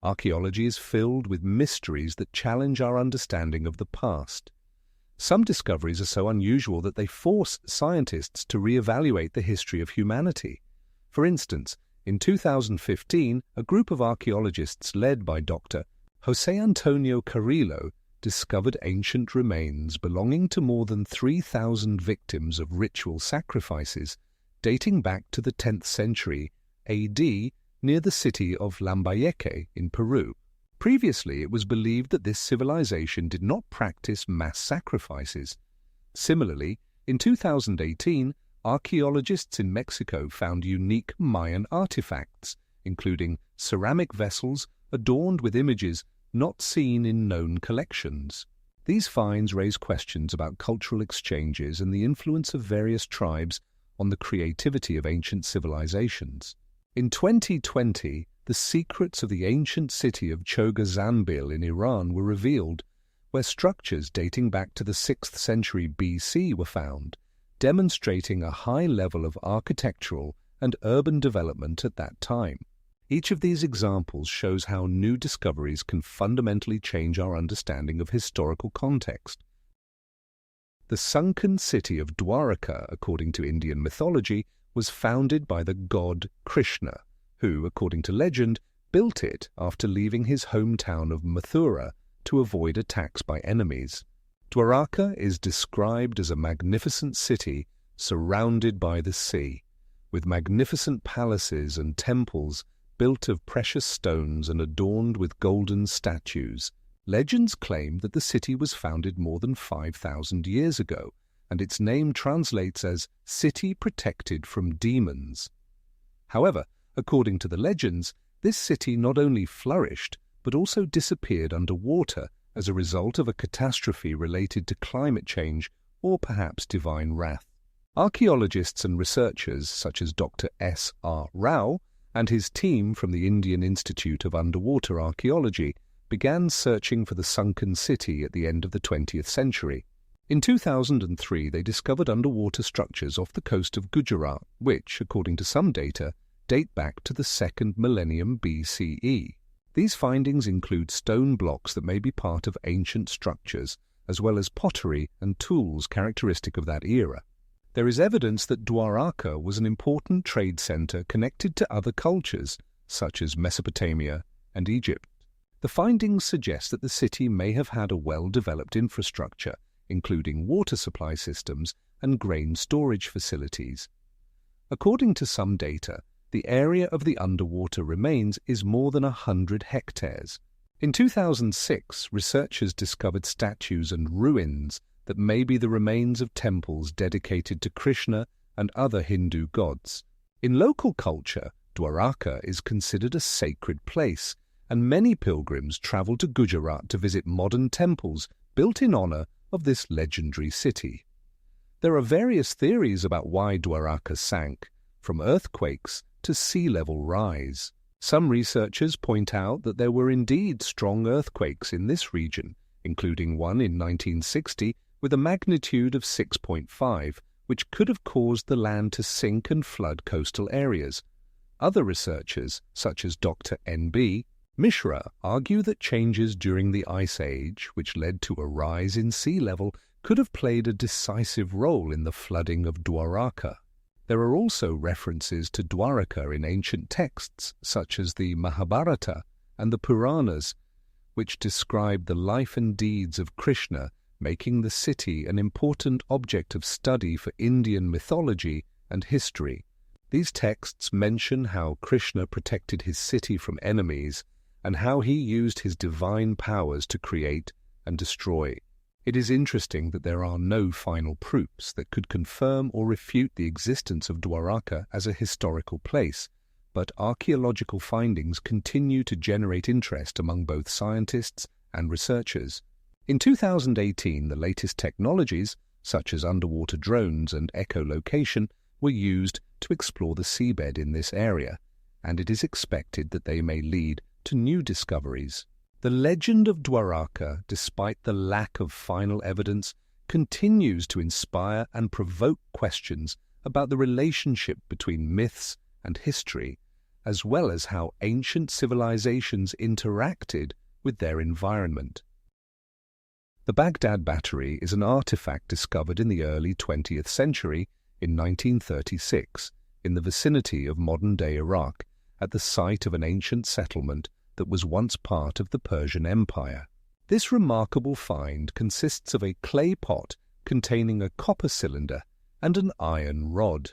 Archaeology is filled with mysteries that challenge our understanding of the past. Some discoveries are so unusual that they force scientists to reevaluate the history of humanity. For instance, in 2015, a group of archaeologists led by Dr. José Antonio Carrillo discovered ancient remains belonging to more than 3,000 victims of ritual sacrifices dating back to the 10th century AD near the city of Lambayeque in Peru. Previously, it was believed that this civilization did not practice mass sacrifices. Similarly, in 2018, archaeologists in Mexico found unique Mayan artifacts, including ceramic vessels adorned with images not seen in known collections. These finds raise questions about cultural exchanges and the influence of various tribes on the creativity of ancient civilizations. In 2020, the secrets of the ancient city of Chogha-Zanbil in Iran were revealed, where structures dating back to the 6th century BC were found, demonstrating a high level of architectural and urban development at that time. Each of these examples shows how new discoveries can fundamentally change our understanding of historical context. The sunken city of Dwaraka, according to Indian mythology, was founded by the god Krishna, who, according to legend, built it after leaving his hometown of Mathura to avoid attacks by enemies. Dwaraka is described as a magnificent city surrounded by the sea, with magnificent palaces and temples built of precious stones and adorned with golden statues. Legends claim that the city was founded more than 5,000 years ago, and its name translates as City Protected from Demons. However, according to the legends, this city not only flourished, but also disappeared underwater as a result of a catastrophe related to climate change or perhaps divine wrath. Archaeologists and researchers such as Dr. S. R. Rao and his team from the Indian Institute of Underwater Archaeology began searching for the sunken city at the end of the 20th century. In 2003, they discovered underwater structures off the coast of Gujarat, which, according to some data, date back to the 2nd millennium BCE. These findings include stone blocks that may be part of ancient structures, as well as pottery and tools characteristic of that era. There is evidence that Dwaraka was an important trade center connected to other cultures, such as Mesopotamia and Egypt. The findings suggest that the city may have had a well-developed infrastructure, including water supply systems and grain storage facilities. According to some data, the area of the underwater remains is more than 100 hectares. In 2006, researchers discovered statues and ruins that may be the remains of temples dedicated to Krishna and other Hindu gods. In local culture, Dwaraka is considered a sacred place, and many pilgrims travel to Gujarat to visit modern temples built in honor of this legendary city. There are various theories about why Dwaraka sank, from earthquakes to sea level rise. Some researchers point out that there were indeed strong earthquakes in this region, including one in 1960 with a magnitude of 6.5, which could have caused the land to sink and flood coastal areas. Other researchers, such as Dr. N.B. Mishra, argue that changes during the Ice Age, which led to a rise in sea level, could have played a decisive role in the flooding of Dwaraka. There are also references to Dwaraka in ancient texts, such as the Mahabharata and the Puranas, which describe the life and deeds of Krishna, making the city an important object of study for Indian mythology and history. These texts mention how Krishna protected his city from enemies and how he used his divine powers to create and destroy. It is interesting that there are no final proofs that could confirm or refute the existence of Dwaraka as a historical place, but archaeological findings continue to generate interest among both scientists and researchers. In 2018, the latest technologies, such as underwater drones and echolocation, were used to explore the seabed in this area, and it is expected that they may lead to new discoveries. The legend of Dwaraka, despite the lack of final evidence, continues to inspire and provoke questions about the relationship between myths and history, as well as how ancient civilizations interacted with their environment. The Baghdad Battery is an artifact discovered in the early 20th century in 1936 in the vicinity of modern-day Iraq at the site of an ancient settlement that was once part of the Persian Empire. This remarkable find consists of a clay pot containing a copper cylinder and an iron rod.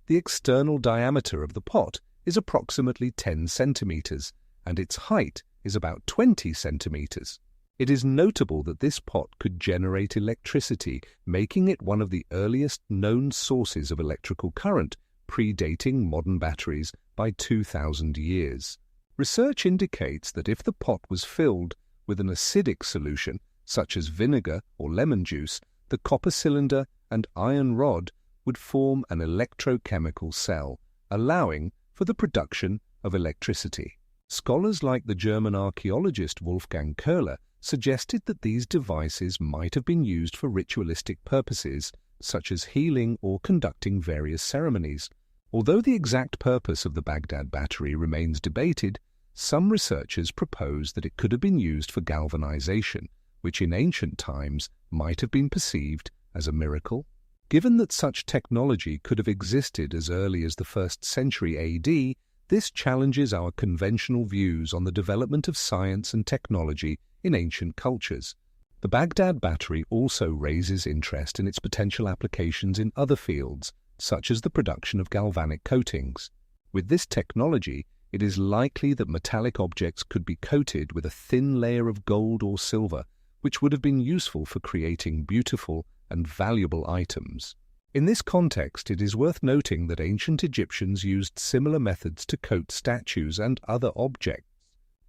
The external diameter of the pot is approximately 10 centimeters, and its height is about 20 centimeters. It is notable that this pot could generate electricity, making it one of the earliest known sources of electrical current, predating modern batteries by 2,000 years. Research indicates that if the pot was filled with an acidic solution, such as vinegar or lemon juice, the copper cylinder and iron rod would form an electrochemical cell, allowing for the production of electricity. Scholars like the German archaeologist Wolfgang Köhler suggested that these devices might have been used for ritualistic purposes, such as healing or conducting various ceremonies. Although the exact purpose of the Baghdad Battery remains debated, some researchers propose that it could have been used for galvanization, which in ancient times might have been perceived as a miracle. Given that such technology could have existed as early as the 1st century AD, this challenges our conventional views on the development of science and technology in ancient cultures. The Baghdad Battery also raises interest in its potential applications in other fields, such as the production of galvanic coatings. With this technology, it is likely that metallic objects could be coated with a thin layer of gold or silver, which would have been useful for creating beautiful and valuable items. In this context, it is worth noting that ancient Egyptians used similar methods to coat statues and other objects.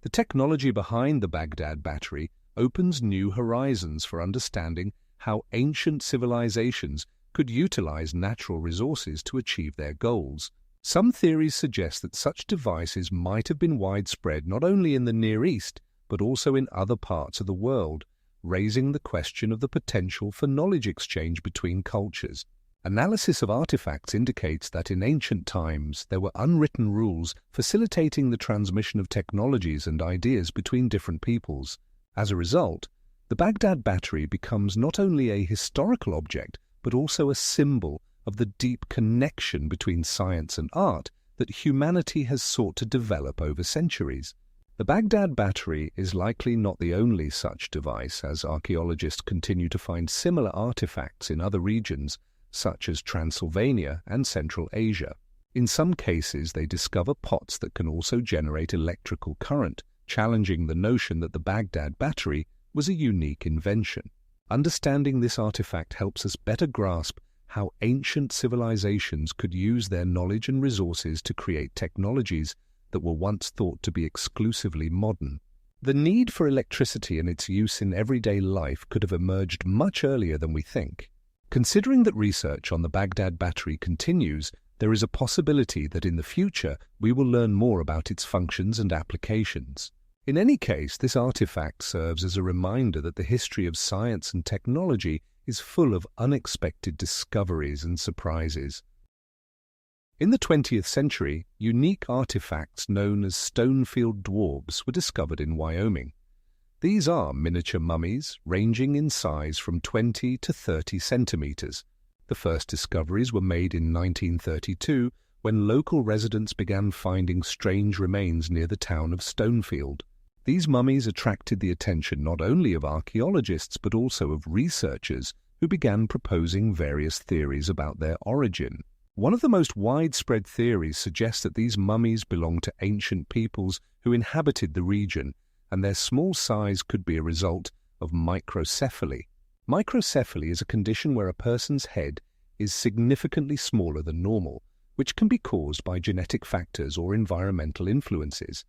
The technology behind the Baghdad Battery opens new horizons for understanding how ancient civilizations could utilize natural resources to achieve their goals. Some theories suggest that such devices might have been widespread not only in the Near East, but also in other parts of the world, raising the question of the potential for knowledge exchange between cultures. Analysis of artifacts indicates that in ancient times there were unwritten rules facilitating the transmission of technologies and ideas between different peoples. As a result, the Baghdad Battery becomes not only a historical object, but also a symbol of the deep connection between science and art that humanity has sought to develop over centuries. The Baghdad Battery is likely not the only such device, as archaeologists continue to find similar artifacts in other regions, such as Transylvania and Central Asia. In some cases, they discover pots that can also generate electrical current, challenging the notion that the Baghdad Battery was a unique invention. Understanding this artifact helps us better grasp how ancient civilizations could use their knowledge and resources to create technologies that were once thought to be exclusively modern. The need for electricity and its use in everyday life could have emerged much earlier than we think. Considering that research on the Baghdad Battery continues, there is a possibility that in the future we will learn more about its functions and applications. In any case, this artifact serves as a reminder that the history of science and technology is full of unexpected discoveries and surprises. In the 20th century, unique artifacts known as Stonefield dwarfs were discovered in Wyoming. These are miniature mummies ranging in size from 20 to 30 centimeters. The first discoveries were made in 1932 when local residents began finding strange remains near the town of Stonefield. These mummies attracted the attention not only of archaeologists but also of researchers who began proposing various theories about their origin. One of the most widespread theories suggests that these mummies belong to ancient peoples who inhabited the region, and their small size could be a result of microcephaly. Microcephaly is a condition where a person's head is significantly smaller than normal, which can be caused by genetic factors or environmental influences.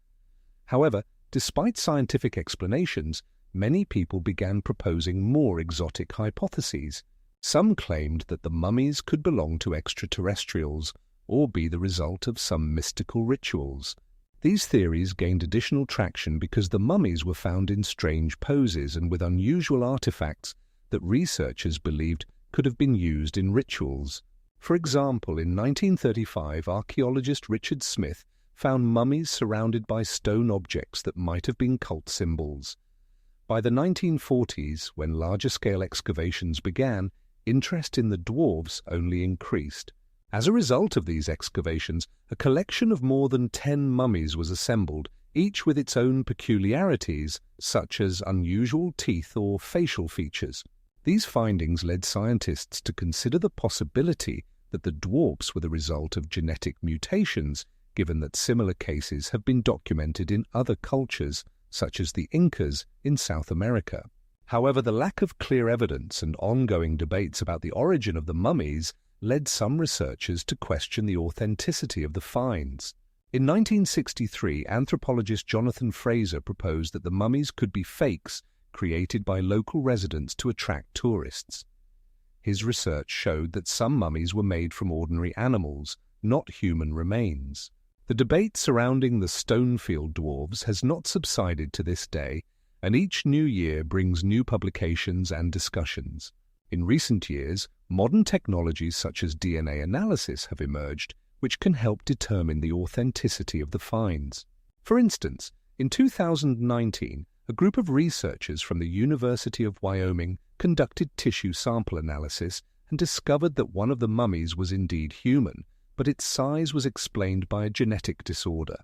However, despite scientific explanations, many people began proposing more exotic hypotheses. Some claimed that the mummies could belong to extraterrestrials or be the result of some mystical rituals. These theories gained additional traction because the mummies were found in strange poses and with unusual artifacts that researchers believed could have been used in rituals. For example, in 1935, archaeologist Richard Smith found mummies surrounded by stone objects that might have been cult symbols. By the 1940s, when larger-scale excavations began, interest in the dwarves only increased. As a result of these excavations, a collection of more than 10 mummies was assembled, each with its own peculiarities, such as unusual teeth or facial features. These findings led scientists to consider the possibility that the dwarfs were the result of genetic mutations, given that similar cases have been documented in other cultures, such as the Incas in South America. However, the lack of clear evidence and ongoing debates about the origin of the mummies led some researchers to question the authenticity of the finds. In 1963, anthropologist Jonathan Fraser proposed that the mummies could be fakes created by local residents to attract tourists. His research showed that some mummies were made from ordinary animals, not human remains. The debate surrounding the Stonefield dwarves has not subsided to this day, and each new year brings new publications and discussions. In recent years, modern technologies such as DNA analysis have emerged, which can help determine the authenticity of the finds. For instance, in 2019, a group of researchers from the University of Wyoming conducted tissue sample analysis and discovered that one of the mummies was indeed human, but its size was explained by a genetic disorder.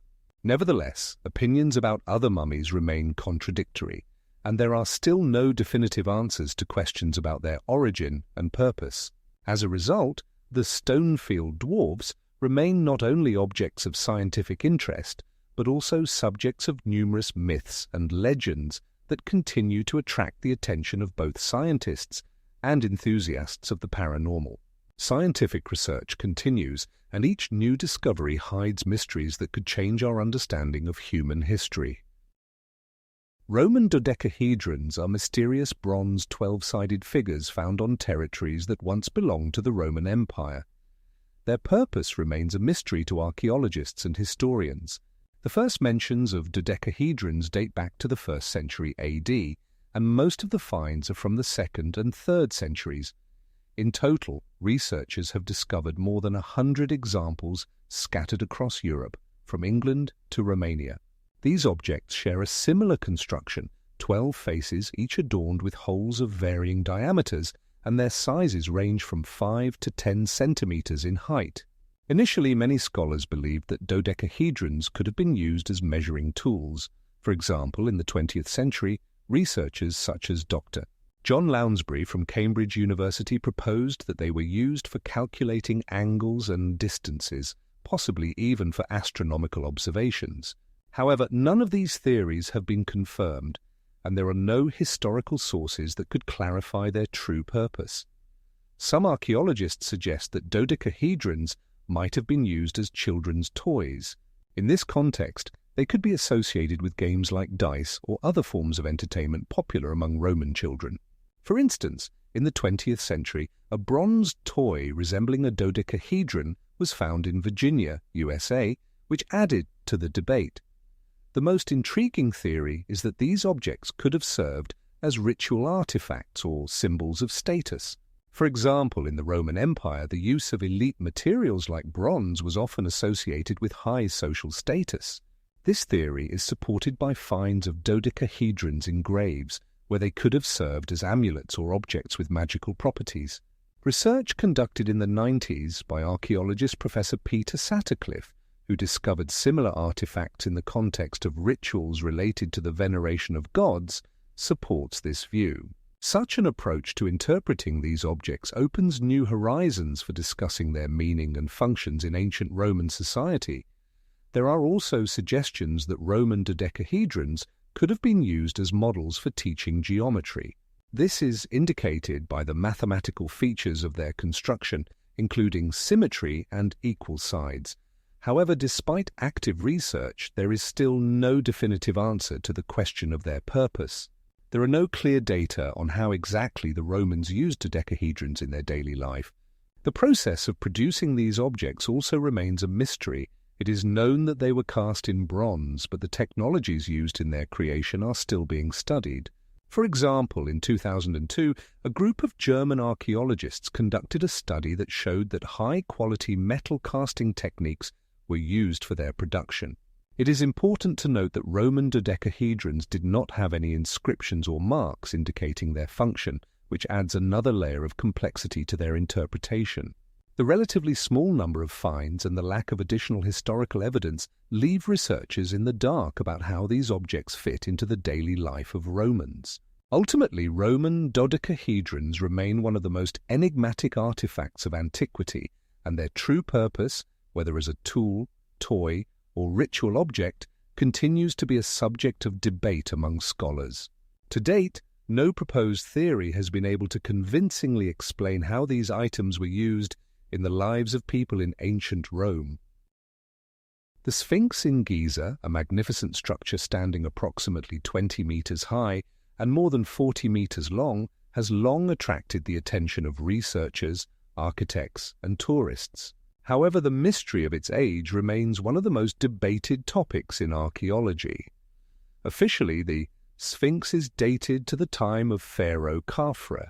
Nevertheless, opinions about other mummies remain contradictory, and there are still no definitive answers to questions about their origin and purpose. As a result, the Stonefield dwarfs remain not only objects of scientific interest, but also subjects of numerous myths and legends that continue to attract the attention of both scientists and enthusiasts of the paranormal. Scientific research continues, and each new discovery hides mysteries that could change our understanding of human history. Roman dodecahedrons are mysterious bronze 12-sided figures found on territories that once belonged to the Roman Empire. Their purpose remains a mystery to archaeologists and historians. The first mentions of dodecahedrons date back to the 1st century AD, and most of the finds are from the 2nd and 3rd centuries. In total, researchers have discovered more than 100 examples scattered across Europe, from England to Romania. These objects share a similar construction, 12 faces each adorned with holes of varying diameters, and their sizes range from 5 to 10 centimeters in height. Initially, many scholars believed that dodecahedrons could have been used as measuring tools. For example, in the 20th century, researchers such as Dr. John Lounsbury from Cambridge University proposed that they were used for calculating angles and distances, possibly even for astronomical observations. However, none of these theories have been confirmed, and there are no historical sources that could clarify their true purpose. Some archaeologists suggest that dodecahedrons might have been used as children's toys. In this context, they could be associated with games like dice or other forms of entertainment popular among Roman children. For instance, in the 20th century, a bronze toy resembling a dodecahedron was found in Virginia, USA, which added to the debate. The most intriguing theory is that these objects could have served as ritual artifacts or symbols of status. For example, in the Roman Empire, the use of elite materials like bronze was often associated with high social status. This theory is supported by finds of dodecahedrons in graves, where they could have served as amulets or objects with magical properties. Research conducted in the 90s by archaeologist Professor Peter Sattercliffe, who discovered similar artifacts in the context of rituals related to the veneration of gods, supports this view. Such an approach to interpreting these objects opens new horizons for discussing their meaning and functions in ancient Roman society. There are also suggestions that Roman dodecahedrons could have been used as models for teaching geometry. This is indicated by the mathematical features of their construction, including symmetry and equal sides. However, despite active research, there is still no definitive answer to the question of their purpose. There are no clear data on how exactly the Romans used dodecahedrons in their daily life. The process of producing these objects also remains a mystery. It is known that they were cast in bronze, but the technologies used in their creation are still being studied. For example, in 2002, a group of German archaeologists conducted a study that showed that high-quality metal casting techniques were used for their production. It is important to note that Roman dodecahedrons did not have any inscriptions or marks indicating their function, which adds another layer of complexity to their interpretation. The relatively small number of finds and the lack of additional historical evidence leave researchers in the dark about how these objects fit into the daily life of Romans. Ultimately, Roman dodecahedrons remain one of the most enigmatic artifacts of antiquity, and their true purpose, whether as a tool, toy, or ritual object, continues to be a subject of debate among scholars. To date, no proposed theory has been able to convincingly explain how these items were used in the lives of people in ancient Rome. The Sphinx in Giza, a magnificent structure standing approximately 20 meters high and more than 40 meters long, has long attracted the attention of researchers, architects, and tourists. However, the mystery of its age remains one of the most debated topics in archaeology. Officially, the Sphinx is dated to the time of Pharaoh Khafre,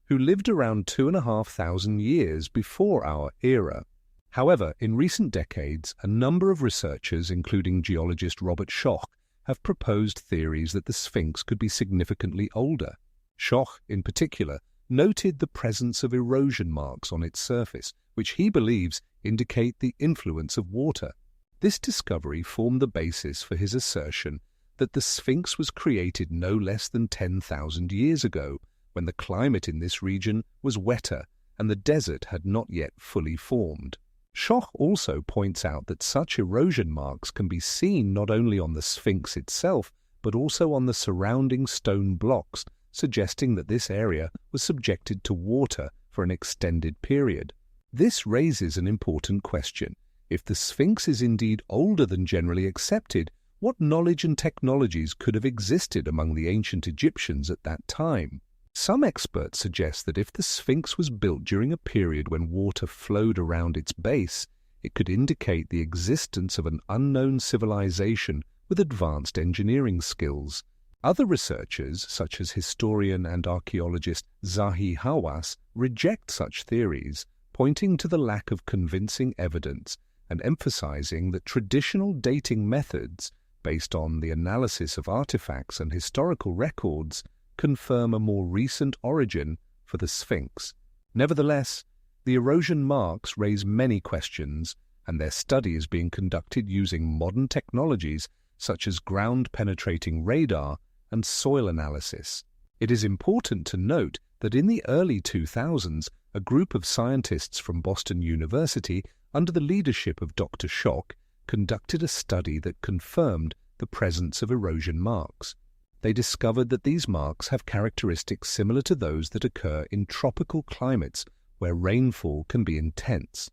who lived around 2,500 years before our era. However, in recent decades, a number of researchers, including geologist Robert Schoch, have proposed theories that the Sphinx could be significantly older. Schoch, in particular, noted the presence of erosion marks on its surface, which he believes indicate the influence of water. This discovery formed the basis for his assertion that the Sphinx was created no less than 10,000 years ago, when the climate in this region was wetter and the desert had not yet fully formed. Schoch also points out that such erosion marks can be seen not only on the Sphinx itself, but also on the surrounding stone blocks, suggesting that this area was subjected to water for an extended period. This raises an important question. If the Sphinx is indeed older than generally accepted, what knowledge and technologies could have existed among the ancient Egyptians at that time? Some experts suggest that if the Sphinx was built during a period when water flowed around its base, it could indicate the existence of an unknown civilization with advanced engineering skills. Other researchers, such as historian and archaeologist Zahi Hawass, reject such theories, pointing to the lack of convincing evidence and emphasizing that traditional dating methods, based on the analysis of artifacts and historical records, confirm a more recent origin for the Sphinx. Nevertheless, the erosion marks raise many questions, and their study is being conducted using modern technologies such as ground-penetrating radar and soil analysis. It is important to note that in the early 2000s, a group of scientists from Boston University, under the leadership of Dr. Schoch, conducted a study that confirmed the presence of erosion marks. They discovered that these marks have characteristics similar to those that occur in tropical climates where rainfall can be intense.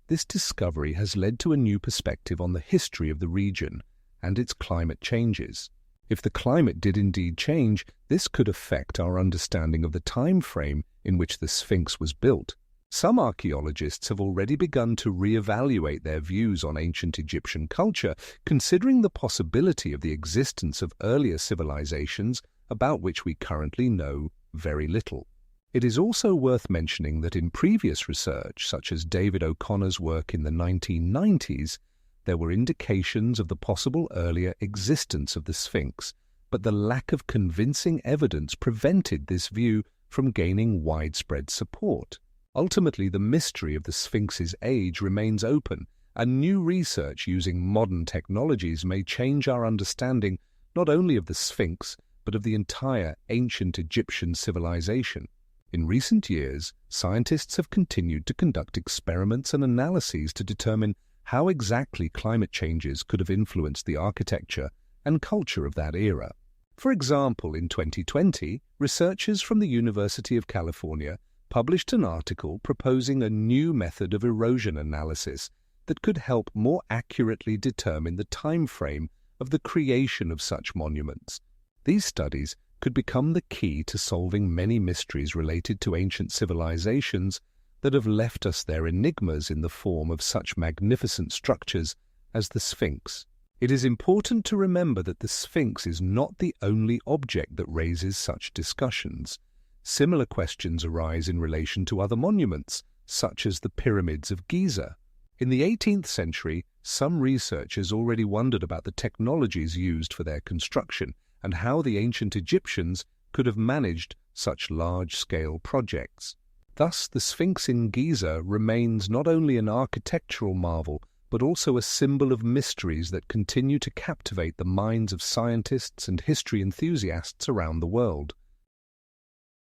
This discovery has led to a new perspective on the history of the region and its climate changes. If the climate did indeed change, this could affect our understanding of the time frame in which the Sphinx was built. Some archaeologists have already begun to re-evaluate their views on ancient Egyptian culture, considering the possibility of the existence of earlier civilizations about which we currently know very little. It is also worth mentioning that in previous research, such as David O'Connor's work in the 1990s, there were indications of the possible earlier existence of the Sphinx, but the lack of convincing evidence prevented this view from gaining widespread support. Ultimately, the mystery of the Sphinx's age remains open, and new research using modern technologies may change our understanding not only of the Sphinx, but of the entire ancient Egyptian civilization. In recent years, scientists have continued to conduct experiments and analyses to determine how exactly climate changes could have influenced the architecture and culture of that era. For example, in 2020, researchers from the University of California published an article proposing a new method of erosion analysis that could help more accurately determine the time frame of the creation of such monuments. These studies could become the key to solving many mysteries related to ancient civilizations that have left us their enigmas in the form of such magnificent structures as the Sphinx. It is important to remember that the Sphinx is not the only object that raises such discussions. Similar questions arise in relation to other monuments, such as the pyramids of Giza. In the 18th century, Some researchers already wondered about the technologies used for their construction and how the ancient Egyptians could have managed such large-scale projects. Thus, the Sphinx in Giza remains not only an architectural marvel, but also a symbol of mysteries that continue to captivate the minds of scientists and history enthusiasts around the world.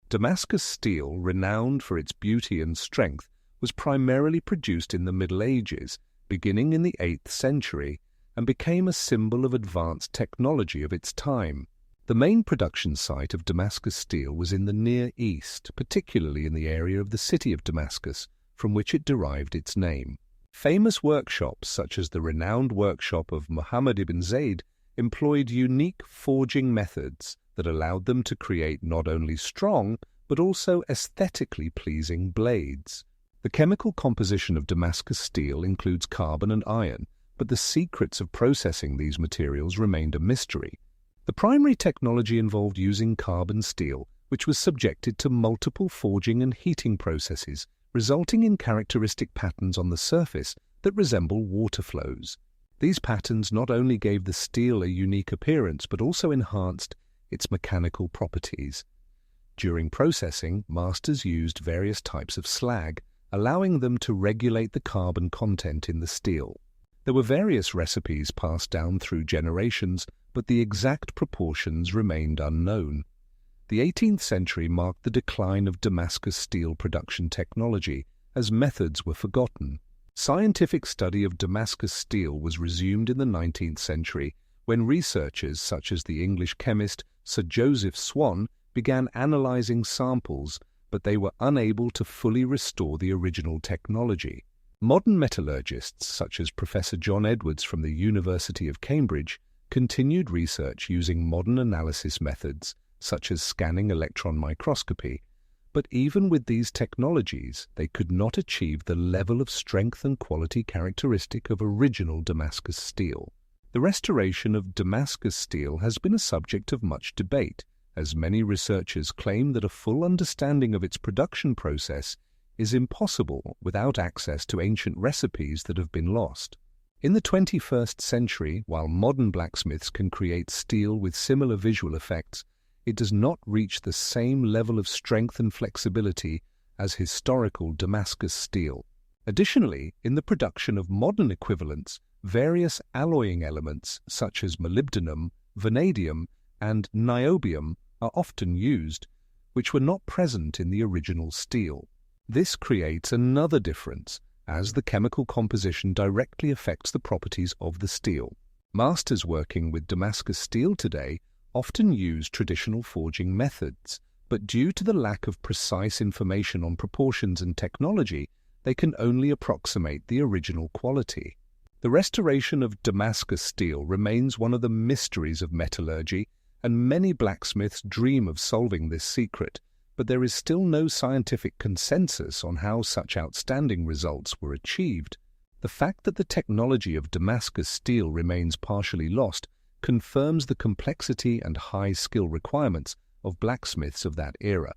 Damascus steel, renowned for its beauty and strength, was primarily produced in the Middle Ages, beginning in the 8th century, and became a symbol of advanced technology of its time. The main production site of Damascus steel was in the Near East, particularly in the area of the city of Damascus, from which it derived its name. Famous workshops, such as the renowned workshop of Muhammad ibn Zayd, employed unique forging methods that allowed them to create not only strong, but also aesthetically pleasing blades. The chemical composition of Damascus steel includes carbon and iron, but the secrets of processing these materials remained a mystery. The primary technology involved using carbon steel, which was subjected to multiple forging and heating processes, resulting in characteristic patterns on the surface that resemble water flows. These patterns not only gave the steel a unique appearance, but also enhanced its mechanical properties. During processing, masters used various types of slag, allowing them to regulate the carbon content in the steel. There were various recipes passed down through generations, but the exact proportions remained unknown. The 18th century marked the decline of Damascus steel production technology, as methods were forgotten. Scientific study of Damascus steel was resumed in the 19th century, when researchers such as the English chemist Sir Joseph Swan began analyzing samples, but they were unable to fully restore the original technology. Modern metallurgists such as Professor John Edwards from the University of Cambridge continued research using modern analysis methods such as scanning electron microscopy, but even with these technologies, they could not achieve the level of strength and quality characteristic of original Damascus steel. The restoration of Damascus steel has been a subject of much debate, as many researchers claim that a full understanding of its production process is impossible without access to ancient recipes that have been lost. In the 21st century, while modern blacksmiths can create steel with similar visual effects, it does not reach the same level of strength and flexibility as historical Damascus steel. Additionally, in the production of modern equivalents, various alloying elements such as molybdenum, vanadium, and niobium are often used, which were not present in the original steel. This creates another difference, as the chemical composition directly affects the properties of the steel. Masters working with Damascus steel today often use traditional forging methods, but due to the lack of precise information on proportions and technology, they can only approximate the original quality. The restoration of Damascus steel remains one of the mysteries of metallurgy, and many blacksmiths dream of solving this secret, but there is still no scientific consensus on how such outstanding results were achieved. The fact that the technology of Damascus steel remains partially lost confirms the complexity and high skill requirements of blacksmiths of that era.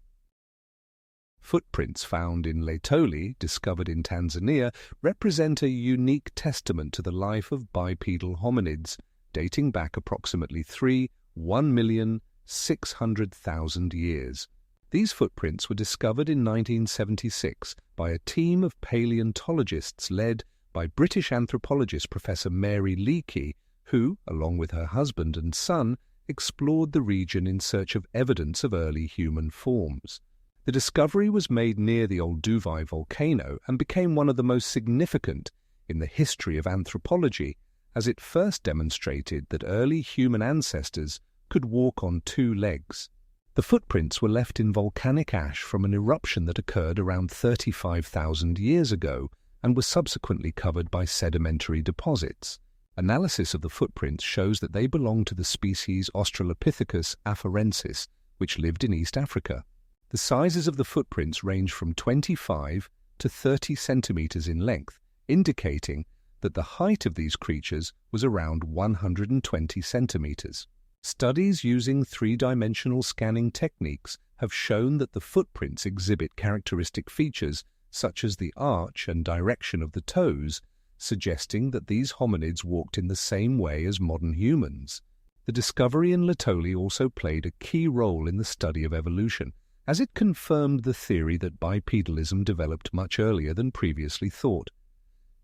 Footprints found in Laetoli, discovered in Tanzania, represent a unique testament to the life of bipedal hominids, dating back approximately 1,600,000 years. These footprints were discovered in 1976 by a team of paleontologists led by British anthropologist Professor Mary Leakey, who, along with her husband and son, explored the region in search of evidence of early human forms. The discovery was made near the Olduvai volcano and became one of the most significant in the history of anthropology, as it first demonstrated that early human ancestors could walk on two legs. The footprints were left in volcanic ash from an eruption that occurred around 35,000 years ago and was subsequently covered by sedimentary deposits. Analysis of the footprints shows that they belong to the species Australopithecus afarensis, which lived in East Africa. The sizes of the footprints range from 25 to 30 centimeters in length, indicating that the height of these creatures was around 120 centimeters. Studies using three-dimensional scanning techniques have shown that the footprints exhibit characteristic features such as the arch and direction of the toes, suggesting that these hominids walked in the same way as modern humans. The discovery in Laetoli also played a key role in the study of evolution, as it confirmed the theory that bipedalism developed much earlier than previously thought.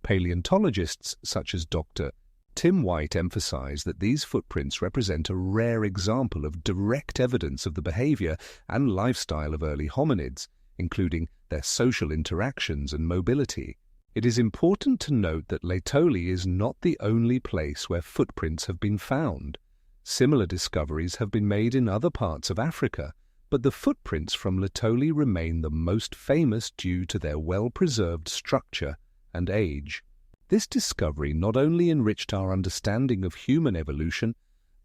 Paleontologists such as Dr. Tim White emphasize that these footprints represent a rare example of direct evidence of the behavior and lifestyle of early hominids, including their social interactions and mobility. It is important to note that Laetoli is not the only place where footprints have been found. Similar discoveries have been made in other parts of Africa, but the footprints from Laetoli remain the most famous due to their well-preserved structure and age. This discovery not only enriched our understanding of human evolution,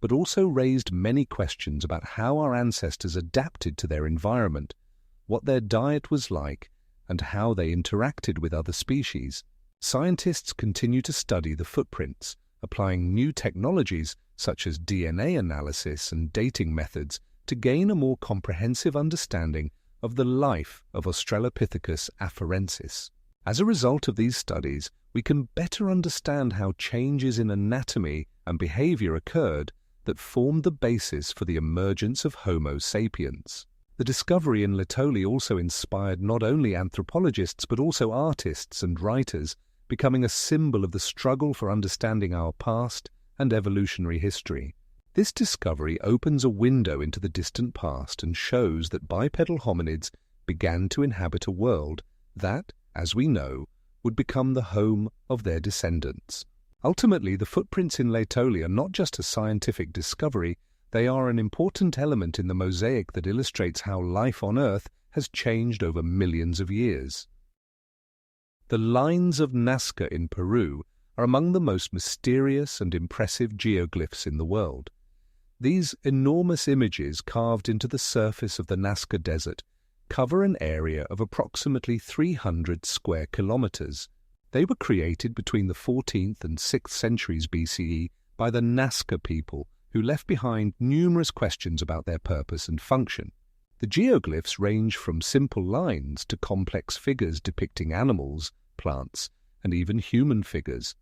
but also raised many questions about how our ancestors adapted to their environment, what their diet was like, and how they interacted with other species. Scientists continue to study the footprints, applying new technologies such as DNA analysis and dating methods to gain a more comprehensive understanding of the life of Australopithecus afarensis. As a result of these studies, we can better understand how changes in anatomy and behavior occurred that formed the basis for the emergence of Homo sapiens. The discovery in Laetoli also inspired not only anthropologists but also artists and writers, becoming a symbol of the struggle for understanding our past and evolutionary history. This discovery opens a window into the distant past and shows that bipedal hominids began to inhabit a world that, as we know, would become the home of their descendants. Ultimately, the footprints in Laetoli are not just a scientific discovery, they are an important element in the mosaic that illustrates how life on Earth has changed over millions of years. The lines of Nazca in Peru are among the most mysterious and impressive geoglyphs in the world. These enormous images carved into the surface of the Nazca Desert cover an area of approximately 300 square kilometers. They were created between the 14th and 6th centuries BCE by the Nazca people, who left behind numerous questions about their purpose and function. The geoglyphs range from simple lines to complex figures depicting animals, plants, and even human figures.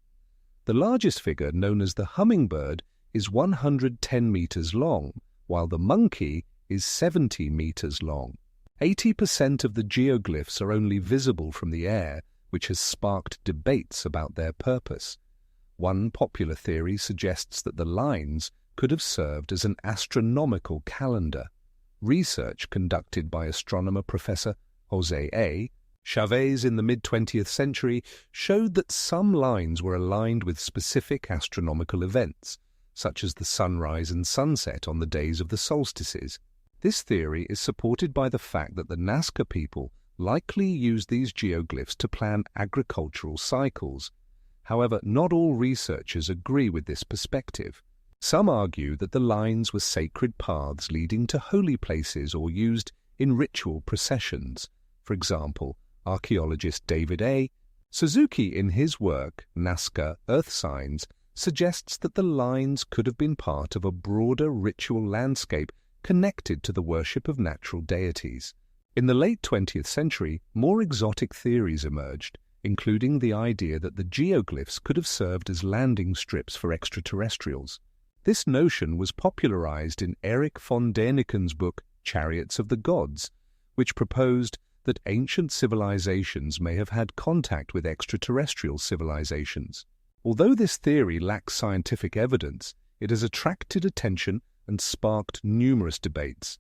The largest figure, known as the hummingbird, is 110 meters long, while the monkey is 70 meters long. 80% of the geoglyphs are only visible from the air, which has sparked debates about their purpose. One popular theory suggests that the lines could have served as an astronomical calendar. Research conducted by astronomer Professor José A. Chavez in the mid-20th century showed that some lines were aligned with specific astronomical events, such as the sunrise and sunset on the days of the solstices. This theory is supported by the fact that the Nazca people likely used these geoglyphs to plan agricultural cycles. However, not all researchers agree with this perspective. Some argue that the lines were sacred paths leading to holy places or used in ritual processions. For example, archaeologist David A. Suzuki, in his work Nazca Earth Signs, suggests that the lines could have been part of a broader ritual landscape connected to the worship of natural deities. In the late 20th century, more exotic theories emerged, including the idea that the geoglyphs could have served as landing strips for extraterrestrials. This notion was popularized in Erich von Däniken's book Chariots of the Gods, which proposed that ancient civilizations may have had contact with extraterrestrial civilizations. Although this theory lacks scientific evidence, it has attracted attention and sparked numerous debates.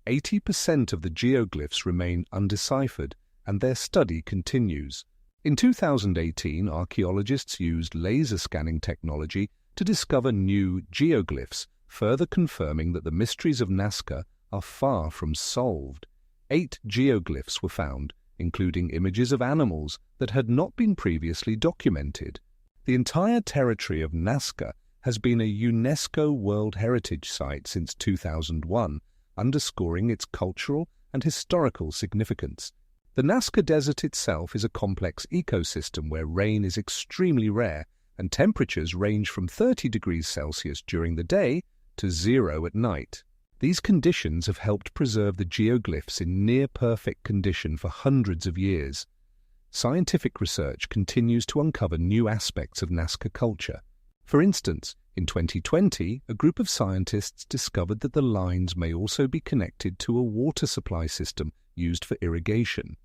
80% of the geoglyphs remain undeciphered, and their study continues. In 2018, archaeologists used laser scanning technology to discover new geoglyphs, further confirming that the mysteries of Nazca are far from solved. 8 geoglyphs were found, including images of animals that had not been previously documented. The entire territory of Nazca has been a UNESCO World Heritage Site since 2001, underscoring its cultural and historical significance. The Nazca Desert itself is a complex ecosystem where rain is extremely rare and temperatures range from 30 degrees Celsius during the day to 0 at night. These conditions have helped preserve the geoglyphs in near-perfect condition for hundreds of years. scientific research continues to uncover new aspects of Nazca culture. For instance, in 2020, a group of scientists discovered that the lines may also be connected to a water supply system used for irrigation.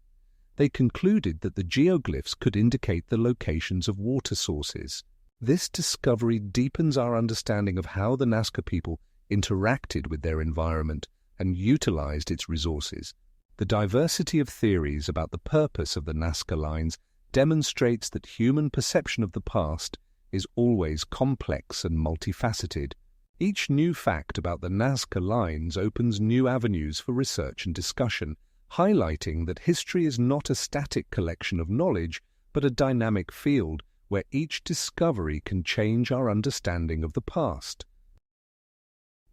They concluded that the geoglyphs could indicate the locations of water sources. This discovery deepens our understanding of how the Nazca people interacted with their environment and utilized its resources. The diversity of theories about the purpose of the Nazca lines demonstrates that human perception of the past is always complex and multifaceted. Each new fact about the Nazca lines opens new avenues for research and discussion, highlighting that history is not a static collection of knowledge, but a dynamic field where each discovery can change our understanding of the past.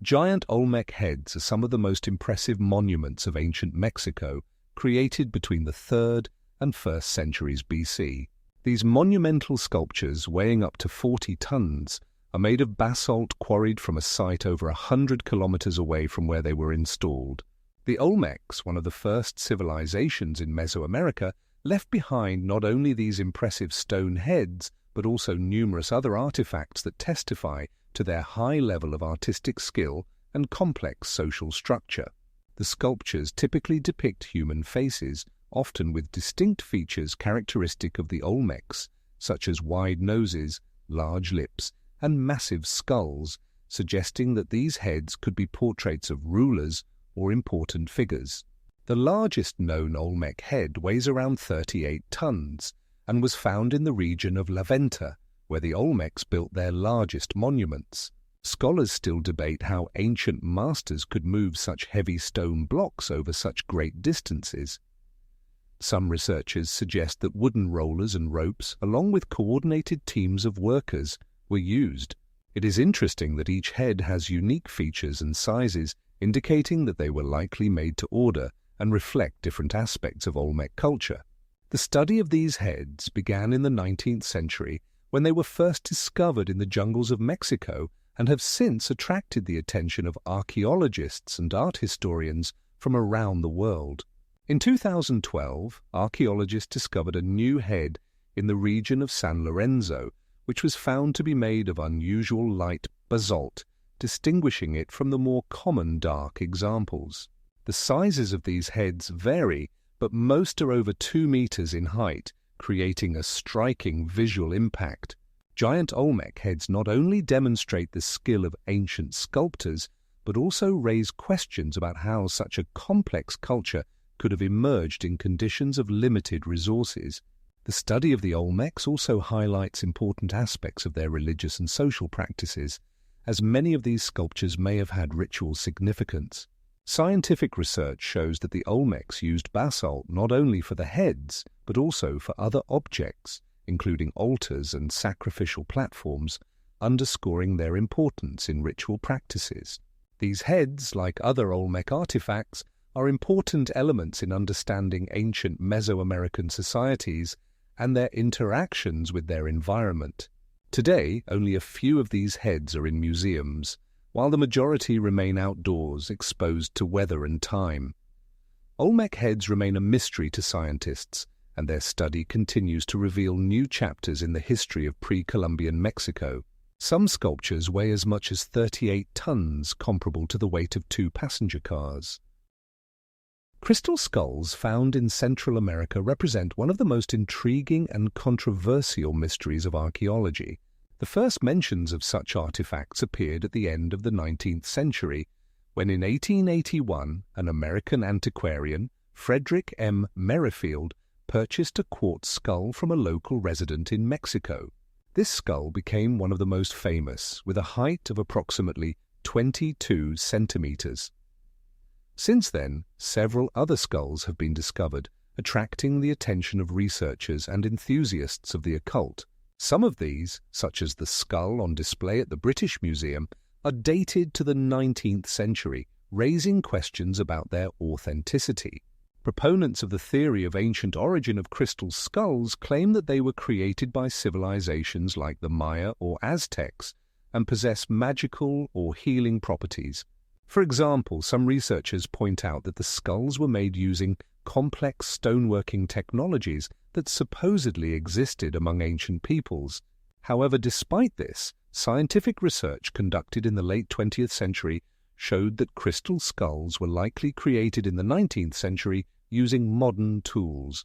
Giant Olmec heads are some of the most impressive monuments of ancient Mexico, created between the 3rd and 1st centuries BC. These monumental sculptures, weighing up to 40 tons, are made of basalt quarried from a site over 100 kilometers away from where they were installed. The Olmecs, one of the first civilizations in Mesoamerica, left behind not only these impressive stone heads, but also numerous other artifacts that testify to their high level of artistic skill and complex social structure. The sculptures typically depict human faces, often with distinct features characteristic of the Olmecs, such as wide noses, large lips, and massive skulls, suggesting that these heads could be portraits of rulers or important figures. The largest known Olmec head weighs around 38 tons and was found in the region of La Venta, where the Olmecs built their largest monuments. Scholars still debate how ancient masters could move such heavy stone blocks over such great distances. Some researchers suggest that wooden rollers and ropes, along with coordinated teams of workers, were used. It is interesting that each head has unique features and sizes, indicating that they were likely made to order and reflect different aspects of Olmec culture. The study of these heads began in the 19th century when they were first discovered in the jungles of Mexico and have since attracted the attention of archaeologists and art historians from around the world. In 2012, archaeologists discovered a new head in the region of San Lorenzo, which was found to be made of unusual light basalt, distinguishing it from the more common dark examples. The sizes of these heads vary, but most are over 2 meters in height, creating a striking visual impact. Giant Olmec heads not only demonstrate the skill of ancient sculptors, but also raise questions about how such a complex culture could have emerged in conditions of limited resources. The study of the Olmecs also highlights important aspects of their religious and social practices, as many of these sculptures may have had ritual significance. Scientific research shows that the Olmecs used basalt not only for the heads, but also for other objects, including altars and sacrificial platforms, underscoring their importance in ritual practices. These heads, like other Olmec artifacts, are important elements in understanding ancient Mesoamerican societies and their interactions with their environment. Today, only a few of these heads are in museums, while the majority remain outdoors, exposed to weather and time. Olmec heads remain a mystery to scientists, and their study continues to reveal new chapters in the history of pre-Columbian Mexico. Some sculptures weigh as much as 38 tons, comparable to the weight of 2 passenger cars. Crystal skulls found in Central America represent one of the most intriguing and controversial mysteries of archaeology. The first mentions of such artifacts appeared at the end of the 19th century, when in 1881 an American antiquarian, Frederick M. Merrifield, purchased a quartz skull from a local resident in Mexico. This skull became one of the most famous, with a height of approximately 22 centimeters. Since then, several other skulls have been discovered, attracting the attention of researchers and enthusiasts of the occult. Some of these, such as the skull on display at the British Museum, are dated to the 19th century, raising questions about their authenticity. Proponents of the theory of ancient origin of crystal skulls claim that they were created by civilizations like the Maya or Aztecs and possess magical or healing properties. For example, some researchers point out that the skulls were made using complex stoneworking technologies that supposedly existed among ancient peoples. However, despite this, scientific research conducted in the late 20th century showed that crystal skulls were likely created in the 19th century using modern tools.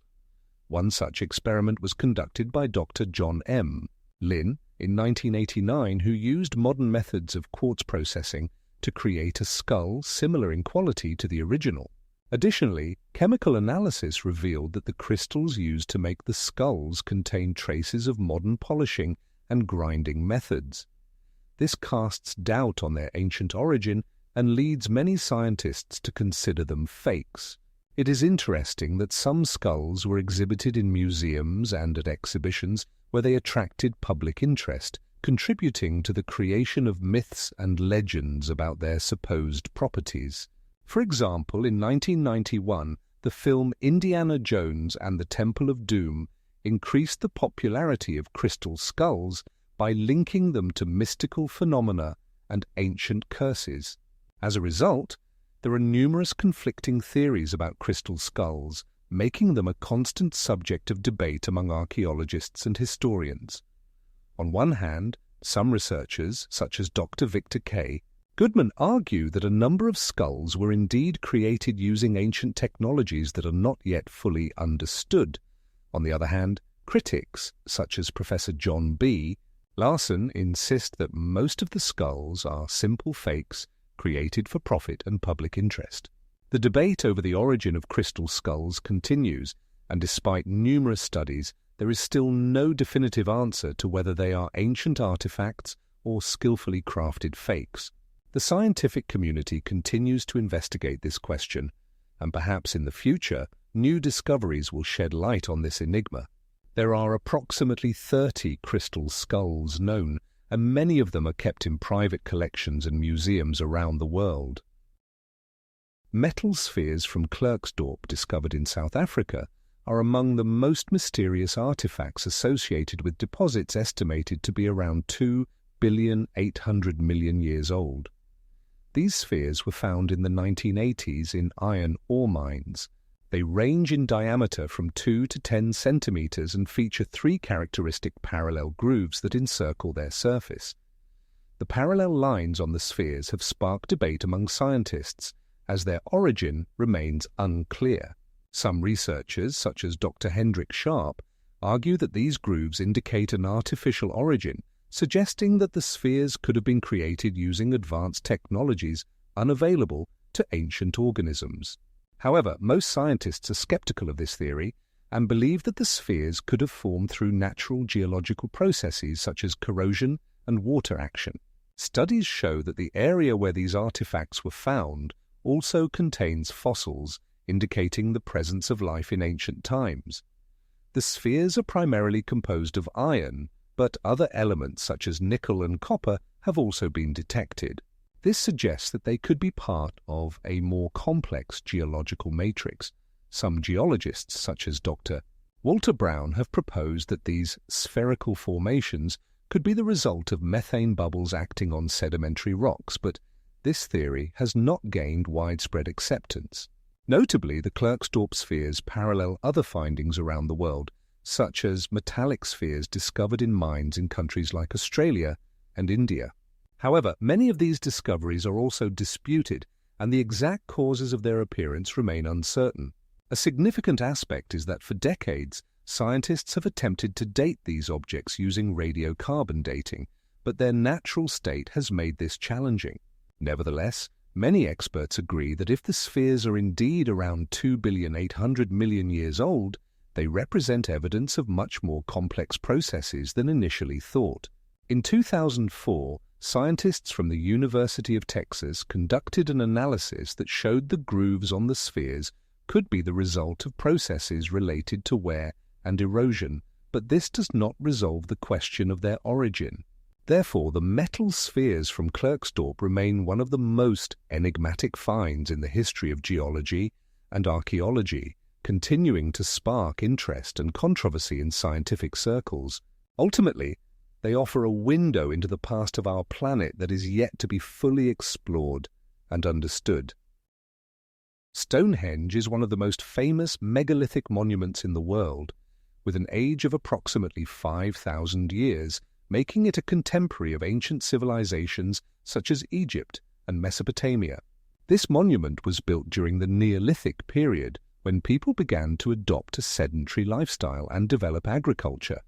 One such experiment was conducted by Dr. John M. Lynn in 1989, who used modern methods of quartz processing to create a skull similar in quality to the original. Additionally, chemical analysis revealed that the crystals used to make the skulls contained traces of modern polishing and grinding methods. This casts doubt on their ancient origin and leads many scientists to consider them fakes. It is interesting that some skulls were exhibited in museums and at exhibitions where they attracted public interest, contributing to the creation of myths and legends about their supposed properties. For example, in 1991, the film Indiana Jones and the Temple of Doom increased the popularity of crystal skulls by linking them to mystical phenomena and ancient curses. As a result, there are numerous conflicting theories about crystal skulls, making them a constant subject of debate among archaeologists and historians. On one hand, some researchers, such as Dr. Victor K. Goodman, argue that a number of skulls were indeed created using ancient technologies that are not yet fully understood. On the other hand, critics, such as Professor John B. Larson, insist that most of the skulls are simple fakes created for profit and public interest. The debate over the origin of crystal skulls continues, and despite numerous studies, there is still no definitive answer to whether they are ancient artifacts or skillfully crafted fakes. The scientific community continues to investigate this question, and perhaps in the future, new discoveries will shed light on this enigma. There are approximately 30 crystal skulls known, and many of them are kept in private collections and museums around the world. Metal spheres from Klerksdorp, discovered in South Africa, are among the most mysterious artifacts associated with deposits estimated to be around 2,800,000,000 years old. These spheres were found in the 1980s in iron ore mines. They range in diameter from 2 to 10 centimeters and feature 3 characteristic parallel grooves that encircle their surface. The parallel lines on the spheres have sparked debate among scientists, as their origin remains unclear. Some researchers, such as Dr. Hendrik Sharp, argue that these grooves indicate an artificial origin, suggesting that the spheres could have been created using advanced technologies unavailable to ancient organisms. However, most scientists are skeptical of this theory and believe that the spheres could have formed through natural geological processes such as corrosion and water action. Studies show that the area where these artifacts were found also contains fossils, indicating the presence of life in ancient times. The spheres are primarily composed of iron, but other elements such as nickel and copper have also been detected. This suggests that they could be part of a more complex geological matrix. Some geologists, such as Dr. Walter Brown, have proposed that these spherical formations could be the result of methane bubbles acting on sedimentary rocks, but this theory has not gained widespread acceptance. Notably, the Klerksdorp spheres parallel other findings around the world, such as metallic spheres discovered in mines in countries like Australia and India. However, many of these discoveries are also disputed, and the exact causes of their appearance remain uncertain. A significant aspect is that for decades, scientists have attempted to date these objects using radiocarbon dating, but their natural state has made this challenging. Nevertheless, many experts agree that if the spheres are indeed around 2,800,000,000 years old, they represent evidence of much more complex processes than initially thought. In 2004, scientists from the University of Texas conducted an analysis that showed the grooves on the spheres could be the result of processes related to wear and erosion, but this does not resolve the question of their origin. Therefore, the metal spheres from Klerksdorp remain one of the most enigmatic finds in the history of geology and archaeology, continuing to spark interest and controversy in scientific circles. Ultimately, they offer a window into the past of our planet that is yet to be fully explored and understood. Stonehenge is one of the most famous megalithic monuments in the world. with an age of approximately 5,000 years, making it a contemporary of ancient civilizations such as Egypt and Mesopotamia. This monument was built during the Neolithic period, when people began to adopt a sedentary lifestyle and develop agriculture.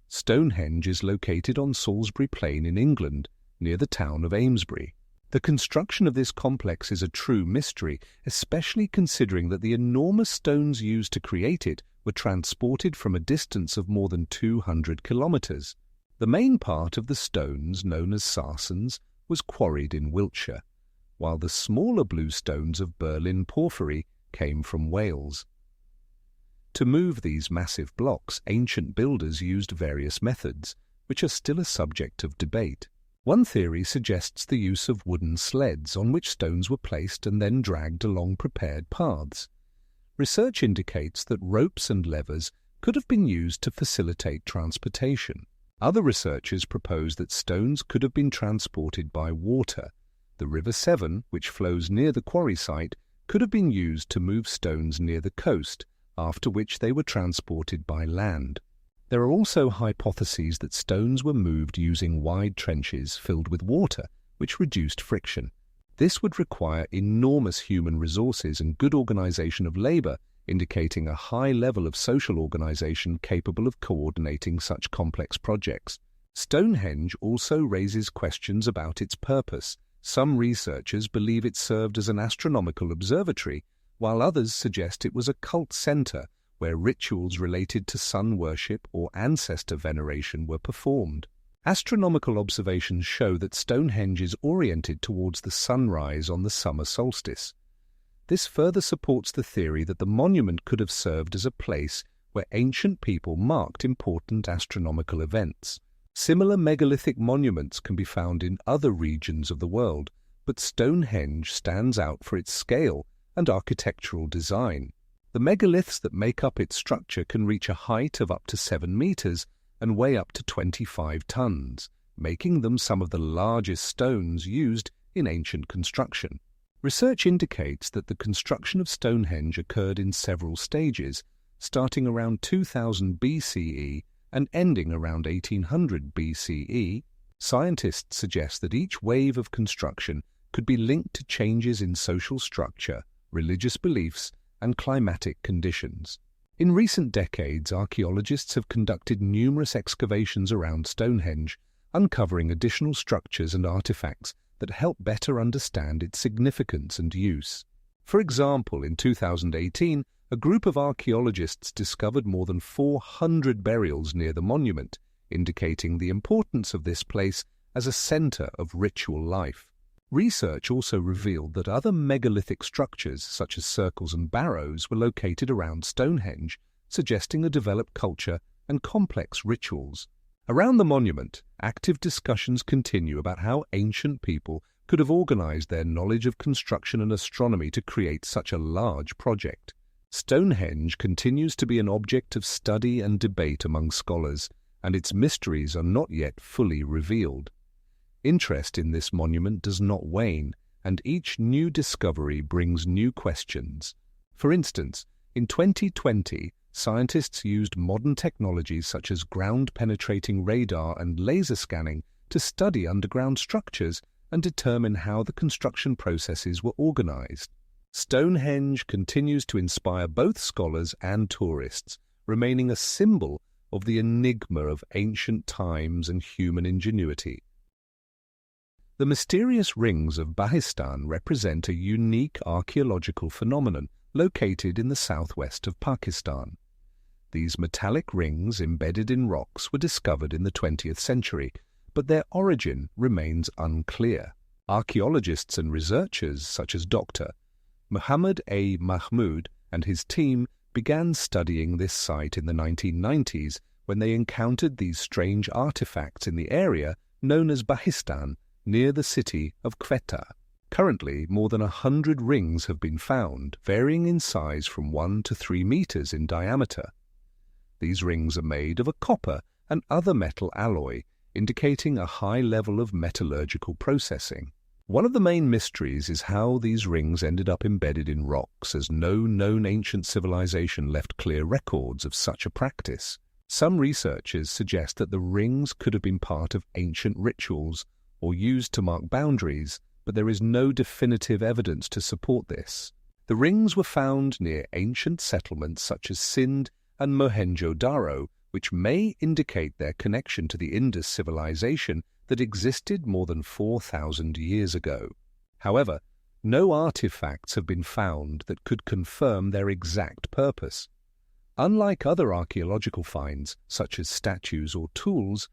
Stonehenge is located on Salisbury Plain in England, near the town of Amesbury. The construction of this complex is a true mystery, especially considering that the enormous stones used to create it were transported from a distance of more than 200 kilometres. The main part of the stones, known as sarsens, was quarried in Wiltshire, while the smaller blue stones of Berlin porphyry came from Wales. To move these massive blocks, ancient builders used various methods, which are still a subject of debate. One theory suggests the use of wooden sleds on which stones were placed and then dragged along prepared paths. Research indicates that ropes and levers could have been used to facilitate transportation. Other researchers propose that stones could have been transported by water. The River Severn, which flows near the quarry site, could have been used to move stones near the coast, after which they were transported by land. There are also hypotheses that stones were moved using wide trenches filled with water, which reduced friction. This would require enormous human resources and good organization of labor, indicating a high level of social organization capable of coordinating such complex projects. Stonehenge also raises questions about its purpose. Some researchers believe it served as an astronomical observatory, while others suggest it was a cult center where rituals related to sun worship or ancestor veneration were performed. Astronomical observations show that Stonehenge is oriented towards the sunrise on the summer solstice. This further supports the theory that the monument could have served as a place where ancient people marked important astronomical events. Similar megalithic monuments can be found in other regions of the world, but Stonehenge stands out for its scale and architectural design. The megaliths that make up its structure can reach a height of up to 7 meters and weigh up to 25 tons, making them some of the largest stones used in ancient construction. Research indicates that the construction of Stonehenge occurred in several stages, starting around 2000 BCE and ending around 1800 BCE. Scientists suggest that each wave of construction could be linked to changes in social structure, religious beliefs, and climatic conditions. In recent decades, archaeologists have conducted numerous excavations around Stonehenge, uncovering additional structures and artifacts that help better understand its significance and use. For example, in 2018, a group of archaeologists discovered more than 400 burials near the monument, indicating the importance of this place as a center of ritual life. Research also revealed that other megalithic structures, such as circles and barrows, were located around Stonehenge, suggesting a developed culture and complex rituals. Around the monument, active discussions continue about how ancient people could have organized their knowledge of construction and astronomy to create such a large project. Stonehenge continues to be an object of study and debate among scholars, and its mysteries are not yet fully revealed. Interest in this monument does not wane, and each new discovery brings new questions. For instance, in 2020, scientists used modern technologies such as ground-penetrating radar and laser scanning to study underground structures and determine how the construction processes were organized. Stonehenge continues to inspire both scholars and tourists, remaining a symbol of the enigma of ancient times and human ingenuity. The mysterious rings of Bahistan represent a unique archaeological phenomenon located in the southwest of Pakistan. These metallic rings embedded in rocks were discovered in the 20th century, but their origin remains unclear. Archaeologists and researchers such as Dr. Muhammad A. Mahmood and his team began studying this site in the 1990s when they encountered these strange artifacts in the area known as Bahistan, near the city of Quetta. Currently, more than 100 rings have been found, varying in size from 1 to 3 meters in diameter. These rings are made of a copper and other metal alloy, indicating a high level of metallurgical processing. One of the main mysteries is how these rings ended up embedded in rocks, as no known ancient civilization left clear records of such a practice. Some researchers suggest that the rings could have been part of ancient rituals or used to mark boundaries, but there is no definitive evidence to support this. The rings were found near ancient settlements such as Sindh and Mohenjo-Daro, which may indicate their connection to the Indus civilization that existed more than 4,000 years ago. However, no artifacts have been found that could confirm their exact purpose. Unlike other archaeological finds, such as statues or tools,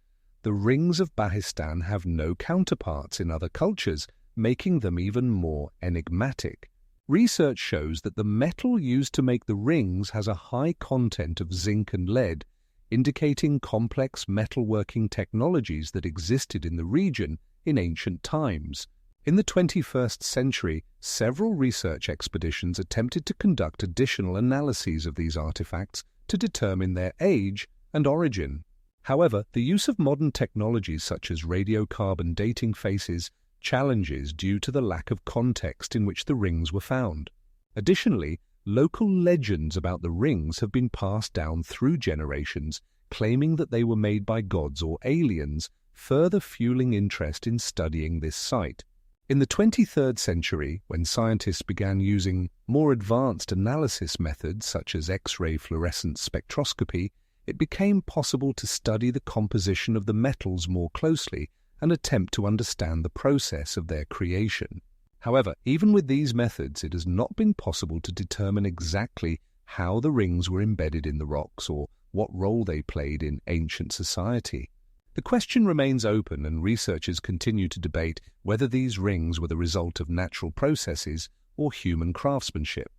the rings of Bahistan have no counterparts in other cultures, making them even more enigmatic. Research shows that the metal used to make the rings has a high content of zinc and lead, indicating complex metalworking technologies that existed in the region in ancient times. In the 21st century, several research expeditions attempted to conduct additional analyses of these artifacts to determine their age and origin. However, the use of modern technologies such as radiocarbon dating faces challenges due to the lack of context in which the rings were found. Additionally, local legends about the rings have been passed down through generations, claiming that they were made by gods or aliens, further fueling interest in studying this site. In the 23rd century, when scientists began using more advanced analysis methods such as X-ray fluorescence spectroscopy, it became possible to study the composition of the metals more closely and attempt to understand the process of their creation. However, even with these methods, it has not been possible to determine exactly how the rings were embedded in the rocks or what role they played in ancient society. The question remains open, and researchers continue to debate whether these rings were the result of natural processes or human craftsmanship.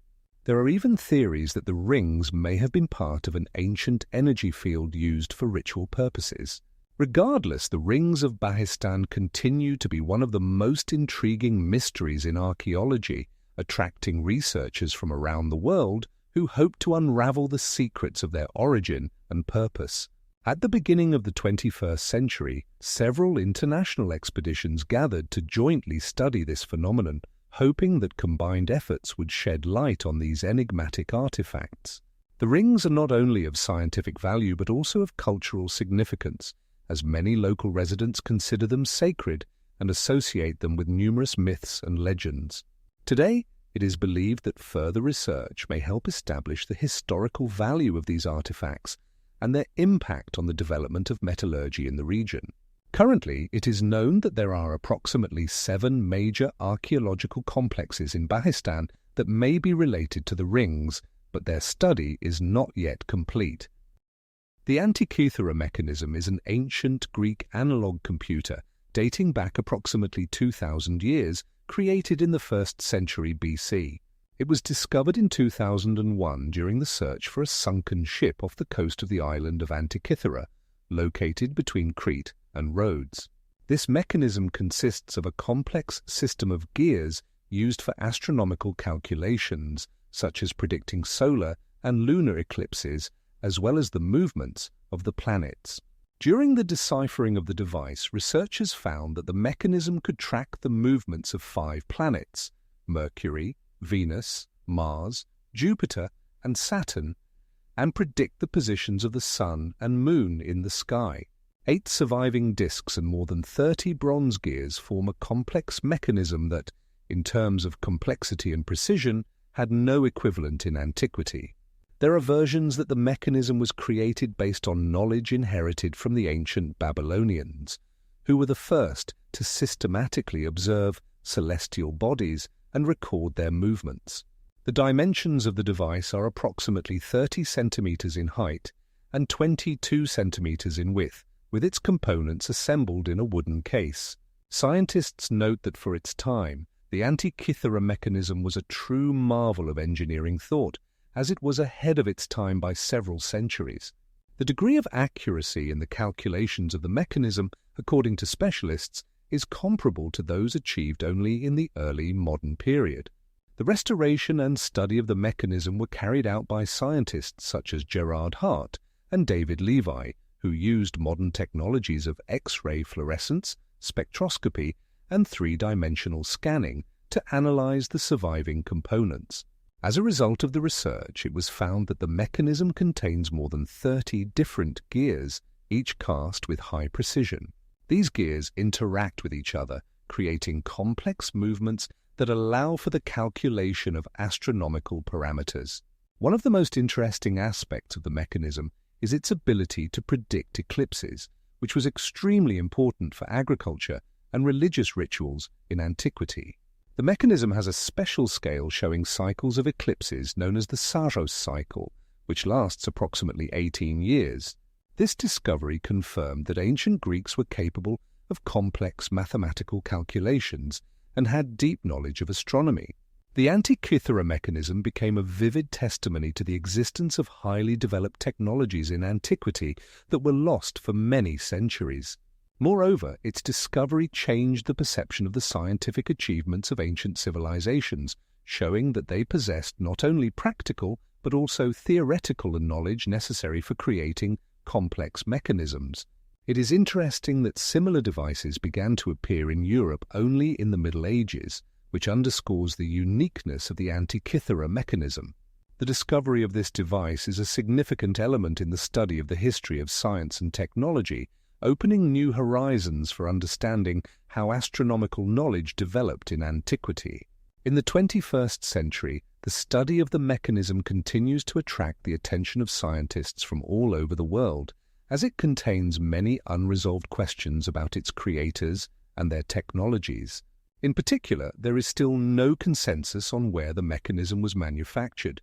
There are even theories that the rings may have been part of an ancient energy field used for ritual purposes. Regardless, the rings of Bahistan continue to be one of the most intriguing mysteries in archaeology, attracting researchers from around the world who hope to unravel the secrets of their origin and purpose. At the beginning of the 21st century, several international expeditions gathered to jointly study this phenomenon, hoping that combined efforts would shed light on these enigmatic artifacts. The rings are not only of scientific value but also of cultural significance, as many local residents consider them sacred and associate them with numerous myths and legends. Today, it is believed that further research may help establish the historical value of these artifacts and their impact on the development of metallurgy in the region. Currently, it is known that there are approximately 7 major archaeological complexes in Bahistan that may be related to the rings, but their study is not yet complete. The Antikythera mechanism is an ancient Greek analog computer dating back approximately 2,000 years, created in the 1st century BC. It was discovered in 2001 during the search for a sunken ship off the coast of the island of Antikythera, located between Crete and Rhodes. This mechanism consists of a complex system of gears used for astronomical calculations, such as predicting solar and lunar eclipses, as well as the movements of the planets. During the deciphering of the device, researchers found that the mechanism could track the movements of 5 planets: Mercury, Venus, Mars, Jupiter, and Saturn, and predict the positions of the Sun and Moon in the sky. 8 surviving disks and more than 30 bronze gears form a complex mechanism that, in terms of complexity and precision, had no equivalent in antiquity. There are versions that the mechanism was created based on knowledge inherited from the ancient Babylonians, who were the first to systematically observe celestial bodies and record their movements. The dimensions of the device are approximately 30 centimeters in height and 22 centimeters in width, with its components assembled in a wooden case. Scientists note that for its time, the Antikythera mechanism was a true marvel of engineering thought, as it was ahead of its time by several centuries. The degree of accuracy in the calculations of the mechanism, according to specialists, is comparable to those achieved only in the early modern period. The restoration and study of the mechanism were carried out by scientists such as Gerard Hart and David Levi, who used modern technologies of X-ray fluorescence, spectroscopy, and three-dimensional scanning to analyze the surviving components. As a result of the research, it was found that the mechanism contains more than 30 different gears, each cast with high precision. These gears interact with each other, creating complex movements that allow for the calculation of astronomical parameters. One of the most interesting aspects of the mechanism is its ability to predict eclipses, which was extremely important for agriculture and religious rituals in antiquity. The mechanism has a special scale showing cycles of eclipses known as the Saros cycle, which lasts approximately 18 years. This discovery confirmed that ancient Greeks were capable of complex mathematical calculations and had deep knowledge of astronomy. The Antikythera mechanism became a vivid testimony to the existence of highly developed technologies in antiquity that were lost for many centuries. Moreover, its discovery changed the perception of the scientific achievements of ancient civilizations, showing that they possessed not only practical but also theoretical knowledge necessary for creating complex mechanisms. It is interesting that similar devices began to appear in Europe only in the Middle Ages, which underscores the uniqueness of the Antikythera mechanism. The discovery of this device is a significant element in the study of the history of science and technology, opening new horizons for understanding how astronomical knowledge developed in antiquity. In the 21st century, the study of the mechanism continues to attract the attention of scientists from all over the world, as it contains many unresolved questions about its creators and their technologies. In particular, there is still no consensus on where the mechanism was manufactured.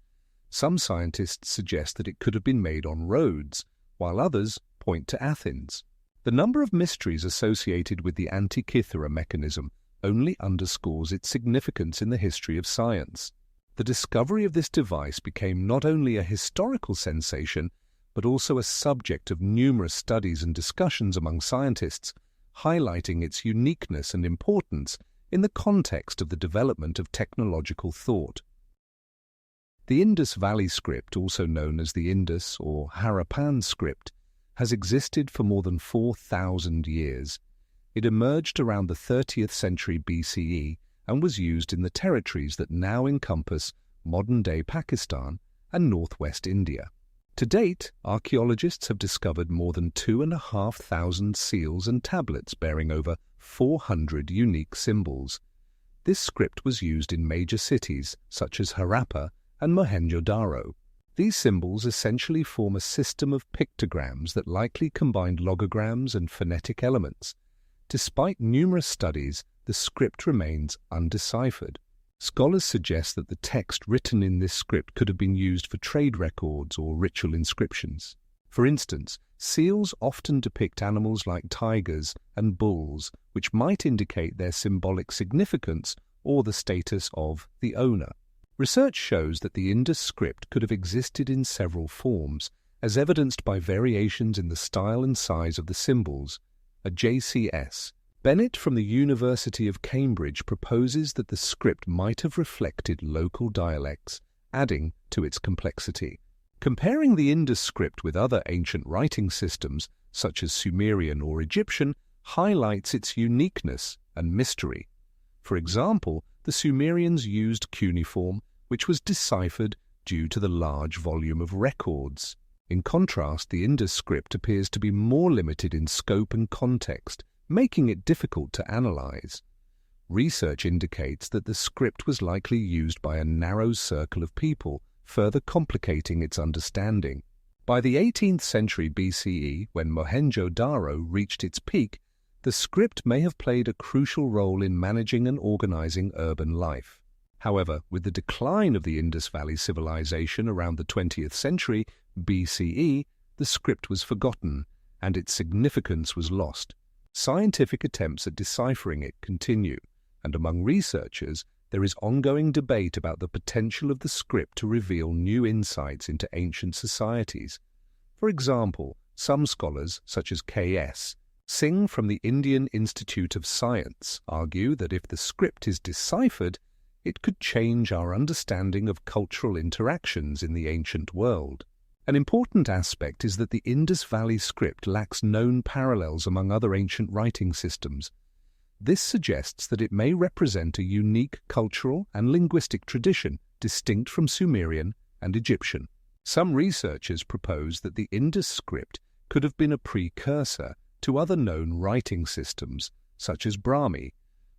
Some scientists suggest that it could have been made on Rhodes, while others point to Athens. The number of mysteries associated with the Antikythera mechanism only underscores its significance in the history of science. The discovery of this device became not only a historical sensation, but also a subject of numerous studies and discussions among scientists, highlighting its uniqueness and importance in the context of the development of technological thought. The Indus Valley Script, also known as the Indus or Harappan script, has existed for more than 4,000 years. It emerged around the 30th century BCE and was used in the territories that now encompass modern-day Pakistan and northwest India. To date, archaeologists have discovered more than 2,500 seals and tablets bearing over 400 unique symbols. This script was used in major cities such as Harappa and Mohenjo-daro. These symbols essentially form a system of pictograms that likely combined logograms and phonetic elements. Despite numerous studies, the script remains undeciphered. Scholars suggest that the text written in this script could have been used for trade records or ritual inscriptions. For instance, seals often depict animals like tigers and bulls, which might indicate their symbolic significance or the status of the owner. Research shows that the Indus script could have existed in several forms, as evidenced by variations in the style and size of the symbols. A JCS. Bennett from the University of Cambridge proposes that the script might have reflected local dialects, adding to its complexity. Comparing the Indus script with other ancient writing systems, such as Sumerian or Egyptian, highlights its uniqueness and mystery. For example, the Sumerians used cuneiform, which was deciphered due to the large volume of records. In contrast, the Indus script appears to be more limited in scope and context, making it difficult to analyze. Research indicates that the script was likely used by a narrow circle of people, further complicating its understanding. By the 18th century BCE, when Mohenjo-daro reached its peak, the script may have played a crucial role in managing and organizing urban life. However, with the decline of the Indus Valley civilization around the 20th century BCE, the script was forgotten, and its significance was lost. Scientific attempts at deciphering it continue, and among researchers, there is ongoing debate about the potential of the script to reveal new insights into ancient societies. For example, some scholars, such as K.S. Singh from the Indian Institute of Science, argue that if the script is deciphered, it could change our understanding of cultural interactions in the ancient world. An important aspect is that the Indus Valley script lacks known parallels among other ancient writing systems. This suggests that it may represent a unique cultural and linguistic tradition distinct from Sumerian and Egyptian. Some researchers propose that the Indus script could have been a precursor to other known writing systems, such as Brahmi,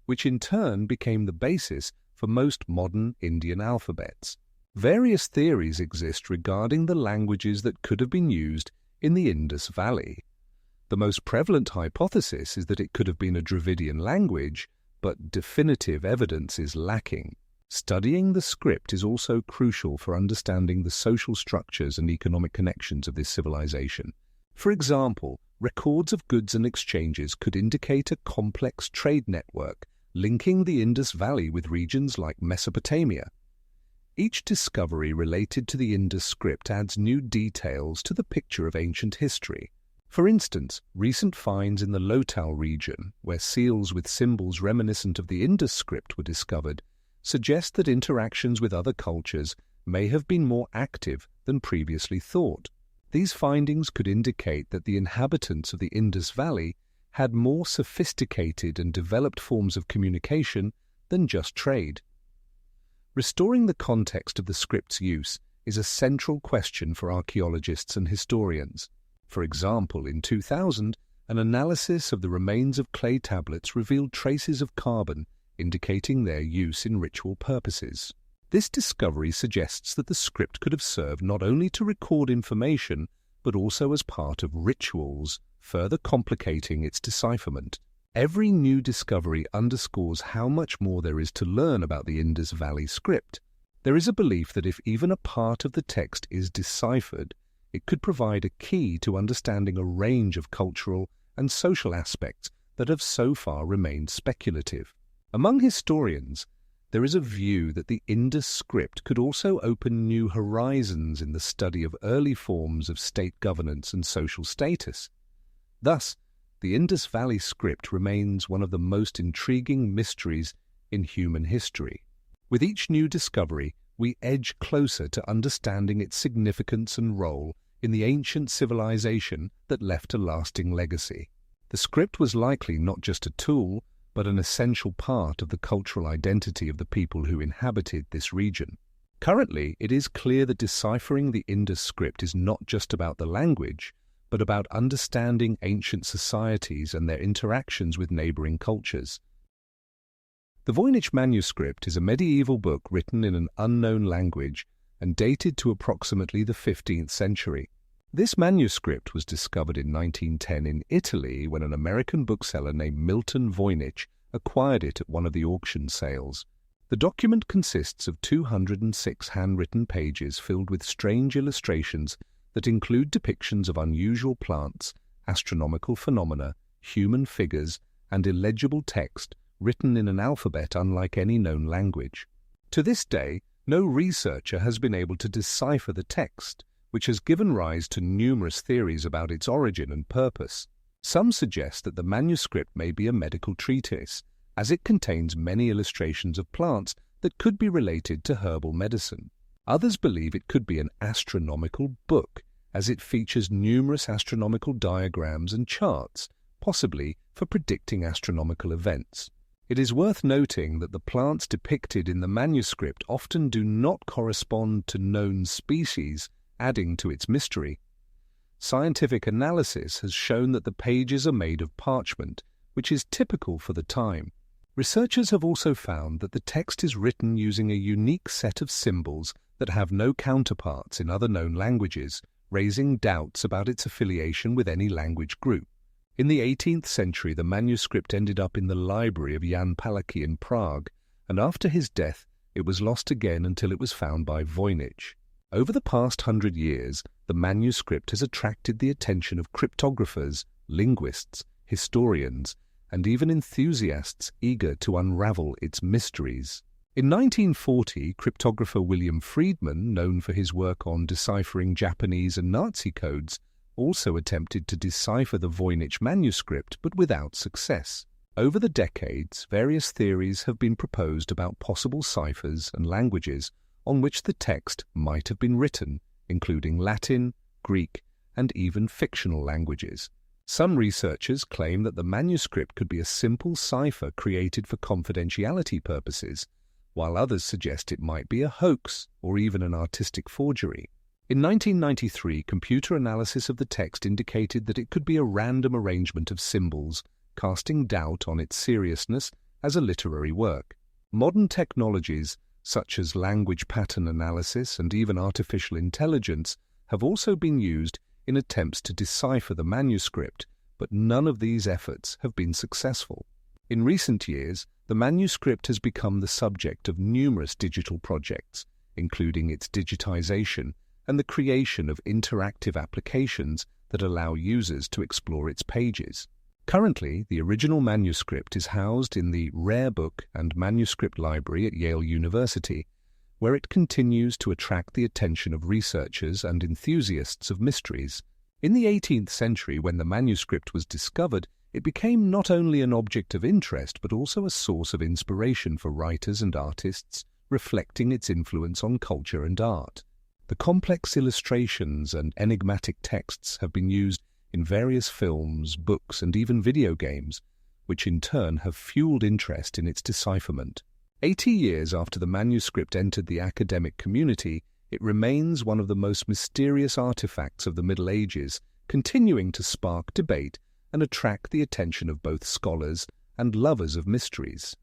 which in turn became the basis for most modern Indian alphabets. Various theories exist regarding the languages that could have been used in the Indus Valley. The most prevalent hypothesis is that it could have been a Dravidian language, but definitive evidence is lacking. Studying the script is also crucial for understanding the social structures and economic connections of this civilization. For example, records of goods and exchanges could indicate a complex trade network linking the Indus Valley with regions like Mesopotamia. Each discovery related to the Indus script adds new details to the picture of ancient history. For instance, recent finds in the Lotal region, where seals with symbols reminiscent of the Indus script were discovered, suggest that interactions with other cultures may have been more active than previously thought. These findings could indicate that the inhabitants of the Indus Valley had more sophisticated and developed forms of communication than just trade. Restoring the context of the script's use is a central question for archaeologists and historians. For example, in 2000, an analysis of the remains of clay tablets revealed traces of carbon, indicating their use in ritual purposes. This discovery suggests that the script could have served not only to record information, but also as part of rituals, further complicating its decipherment. Every new discovery underscores how much more there is to learn about the Indus Valley script. There is a belief that if even a part of the text is deciphered, it could provide a key to understanding a range of cultural and social aspects that have so far remained speculative. Among historians, there is a view that the Indus script could also open new horizons in the study of early forms of state governance and social status. Thus, the Indus Valley script remains one of the most intriguing mysteries in human history. With each new discovery, we edge closer to understanding its significance and role in the ancient civilization that left a lasting legacy. The script was likely not just a tool, but an essential part of the cultural identity of the people who inhabited this region. Currently, it is clear that deciphering the Indus script is not just about the language, but about understanding ancient societies and their interactions with neighboring cultures. The Voynich manuscript is a medieval book written in an unknown language and dated to approximately the 15th century. This manuscript was discovered in 1910 in Italy when an American bookseller named Milton Voynich acquired it at one of the auction sales. The document consists of 206 handwritten pages filled with strange illustrations that include depictions of unusual plants, astronomical phenomena, human figures, and illegible text written in an alphabet unlike any known language. To this day, no researcher has been able to decipher the text, which has given rise to numerous theories about its origin and purpose. Some suggest that the manuscript may be a medical treatise, as it contains many illustrations of plants that could be related to herbal medicine. Others believe it could be an astronomical book, as it features numerous astronomical diagrams and charts, possibly for predicting astronomical events. It is worth noting that the plants depicted in the manuscript often do not correspond to known species, adding to its mystery. Scientific analysis has shown that the pages are made of parchment, which is typical for the time. Researchers have also found that the text is written using a unique set of symbols that have no counterparts in other known languages, raising doubts about its affiliation with any language group. In the 18th century, the manuscript ended up in the library of Jan Palaki in Prague, and after his death, it was lost again until it was found by Voynich. Over the past 100 years, the manuscript has attracted the attention of cryptographers, linguists, historians, and even enthusiasts eager to unravel its mysteries. In 1940, cryptographer William Friedman, known for his work on deciphering Japanese and Nazi codes, also attempted to decipher the Voynich manuscript, but without success. Over the decades, various theories have been proposed about possible ciphers and languages on which the text might have been written, including Latin, Greek, and even fictional languages. Some researchers claim that the manuscript could be a simple cipher created for confidentiality purposes, while others suggest it might be a hoax or even an artistic forgery. In 1993, computer analysis of the text indicated that it could be a random arrangement of symbols, casting doubt on its seriousness as a literary work. Modern technologies, such as language pattern analysis and even artificial intelligence, have also been used in attempts to decipher the manuscript, but none of these efforts have been successful. In recent years, the manuscript has become the subject of numerous digital projects, including its digitization and the creation of interactive applications that allow users to explore its pages. Currently, the original manuscript is housed in the Rare Book and Manuscript Library at Yale University, where it continues to attract the attention of researchers and enthusiasts of mysteries. In the 18th century, when the manuscript was discovered, it became not only an object of interest but also a source of inspiration for writers and artists, reflecting its influence on culture and art. The complex illustrations and enigmatic texts have been used in various films, books, and even video games, which in turn have fueled interest in its decipherment. 80 years after the manuscript entered the academic community, it remains one of the most mysterious artifacts of the Middle Ages, continuing to spark debate and attract the attention of both scholars and lovers of mysteries.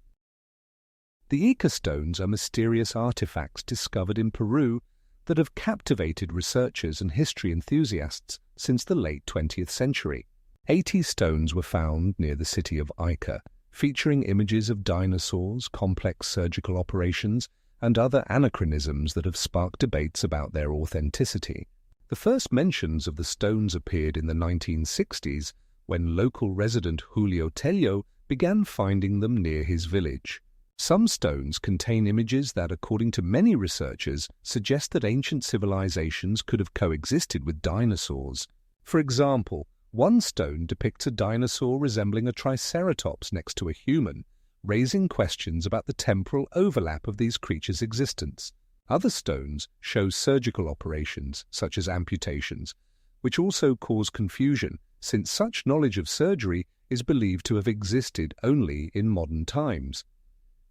The Ica stones are mysterious artifacts discovered in Peru that have captivated researchers and history enthusiasts since the late 20th century. 80 stones were found near the city of Ica, featuring images of dinosaurs, complex surgical operations, and other anachronisms that have sparked debates about their authenticity. The first mentions of the stones appeared in the 1960s, when local resident Julio Tello began finding them near his village. Some stones contain images that, according to many researchers, suggest that ancient civilizations could have coexisted with dinosaurs. For example, one stone depicts a dinosaur resembling a triceratops next to a human, raising questions about the temporal overlap of these creatures' existence. Other stones show surgical operations, such as amputations, which also cause confusion, since such knowledge of surgery is believed to have existed only in modern times.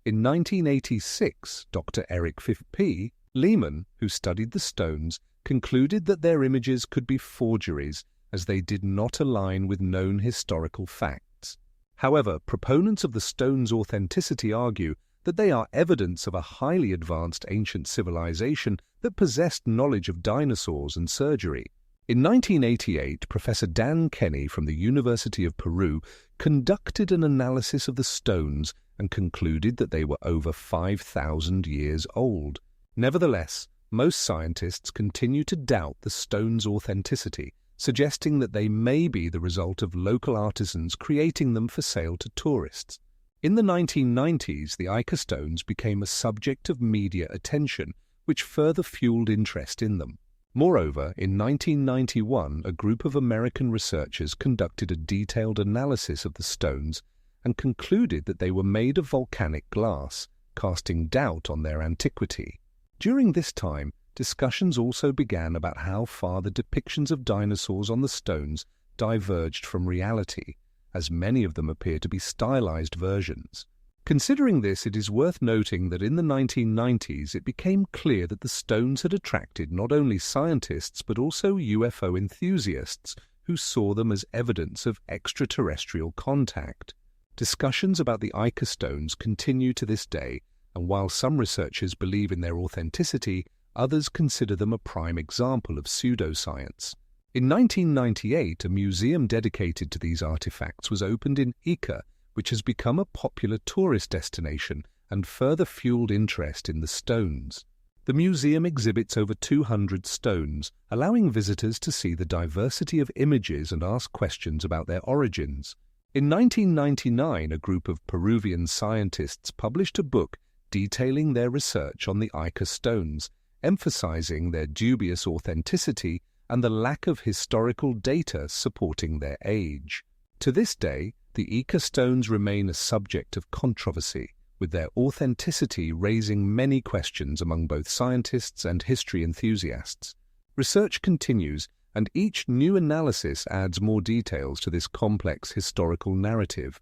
In 1986, Dr. Eric P. Lehman, who studied the stones, concluded that their images could be forgeries as they did not align with known historical facts. However, proponents of the stones' authenticity argue that they are evidence of a highly advanced ancient civilization that possessed knowledge of dinosaurs and surgery. In 1988, Professor Dan Kenny from the University of Peru conducted an analysis of the stones and concluded that they were over 5,000 years old. Nevertheless, most scientists continue to doubt the stones' authenticity, suggesting that they may be the result of local artisans creating them for sale to tourists. In the 1990s, the Ica stones became a subject of media attention, which further fueled interest in them. Moreover, in 1991, a group of American researchers conducted a detailed analysis of the stones and concluded that they were made of volcanic glass, casting doubt on their antiquity. During this time, discussions also began about how far the depictions of dinosaurs on the stones diverged from reality, as many of them appear to be stylized versions. Considering this, it is worth noting that in the 1990s it became clear that the stones had attracted not only scientists but also UFO enthusiasts who saw them as evidence of extraterrestrial contact. Discussions about the Ica stones continue to this day, and while some researchers believe in their authenticity, others consider them a prime example of pseudoscience. In 1998, a museum dedicated to these artifacts was opened in Ica, which has become a popular tourist destination and further fueled interest in the stones. The museum exhibits over 200 stones, allowing visitors to see the diversity of images and ask questions about their origins. In 1999, a group of Peruvian scientists published a book detailing their research on the Ica stones, emphasizing their dubious authenticity and the lack of historical data supporting their age. To this day, the Ica stones remain a subject of controversy, with their authenticity raising many questions among both scientists and history enthusiasts. Research continues, and each new analysis adds more details to this complex historical narrative.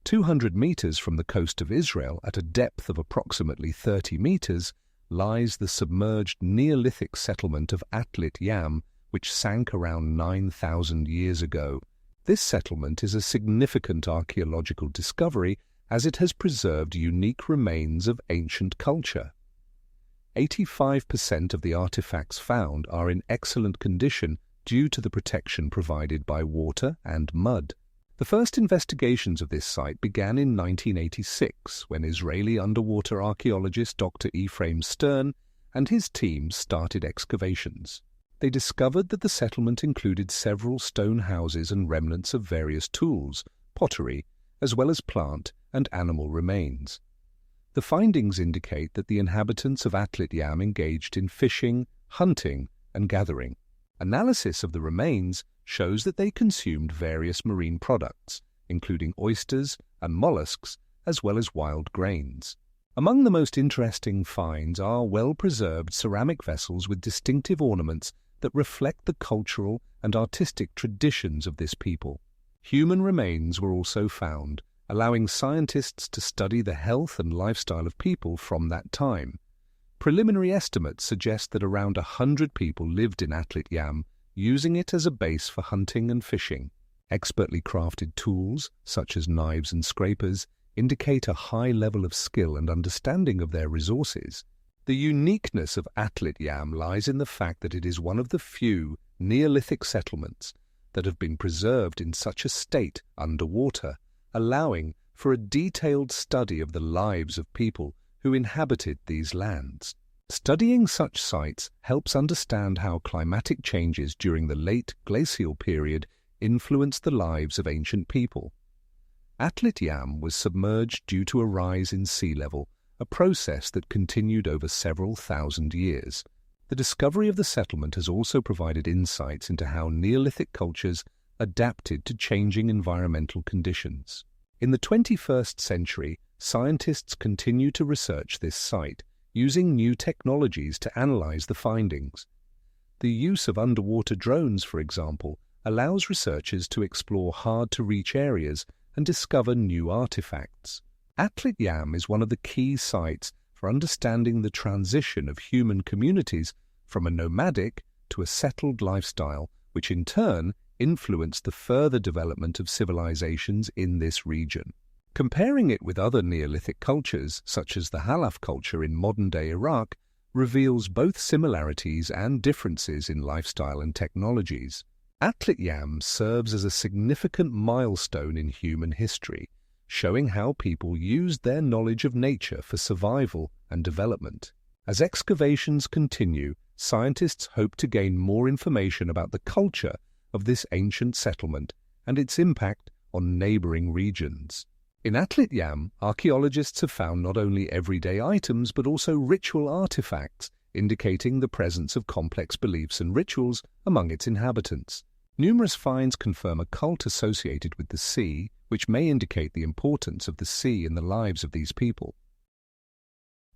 200 meters from the coast of Israel, at a depth of approximately 30 meters, lies the submerged Neolithic settlement of Atlit Yam, which sank around 9,000 years ago. This settlement is a significant archaeological discovery as it has preserved unique remains of ancient culture. 85% of the artifacts found are in excellent condition due to the protection provided by water and mud. The first investigations of this site began in 1986 when Israeli underwater archaeologist Dr. Ephraim Stern and his team started excavations. They discovered that the settlement included several stone houses and remnants of various tools, pottery, as well as plant and animal remains. The findings indicate that the inhabitants of Atlit Yam engaged in fishing, hunting, and gathering. Analysis of the remains shows that they consumed various marine products, including oysters and mollusks, as well as wild grains. Among the most interesting finds are well-preserved ceramic vessels with distinctive ornaments that reflect the cultural and artistic traditions of this people. Human remains were also found, allowing scientists to study the health and lifestyle of people from that time. Preliminary estimates suggest that around 100 people lived in Atlit Yam, using it as a base for hunting and fishing. Expertly crafted tools, such as knives and scrapers, indicate a high level of skill and understanding of their resources. The uniqueness of Atlit Yam lies in the fact that it is one of the few Neolithic settlements that have been preserved in such a state underwater, allowing for a detailed study of the lives of people who inhabited these lands. Studying such sites helps understand how climatic changes during the late glacial period influenced the lives of ancient people. Atlit Yam was submerged due to a rise in sea level, a process that continued over several thousand years. The discovery of the settlement has also provided insights into how Neolithic cultures adapted to changing environmental conditions. In the 21st century, scientists continue to research this site, using new technologies to analyze the findings. The use of underwater drones, for example, allows researchers to explore hard-to-reach areas and discover new artifacts. Atlit Yam is one of the key sites for understanding the transition of human communities from a nomadic to a settled lifestyle, which in turn influenced the further development of civilizations in this region. Comparing it with other Neolithic cultures, such as the Halaf culture in modern-day Iraq, reveals both similarities and differences in lifestyle and technologies. Atlit Yam serves as a significant milestone in human history, showing how people used their knowledge of nature for survival and development. As excavations continue, scientists hope to gain more information about the culture of this ancient settlement and its impact on neighboring regions. In Atlit Yam, archaeologists have found not only everyday items but also ritual artifacts, indicating the presence of complex beliefs and rituals among its inhabitants. Numerous finds confirm a cult associated with the sea, which may indicate the importance of the sea in the lives of these people.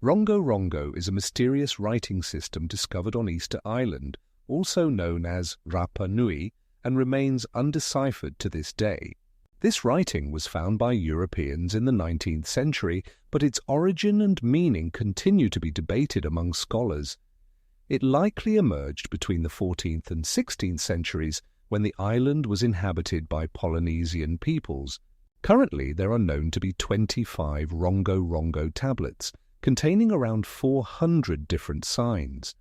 Rongo Rongo is a mysterious writing system discovered on Easter Island, also known as Rapa Nui, and remains undeciphered to this day. This writing was found by Europeans in the 19th century, but its origin and meaning continue to be debated among scholars. It likely emerged between the 14th and 16th centuries, when the island was inhabited by Polynesian peoples. Currently, there are known to be 25 Rongo Rongo tablets, containing around 400 different signs.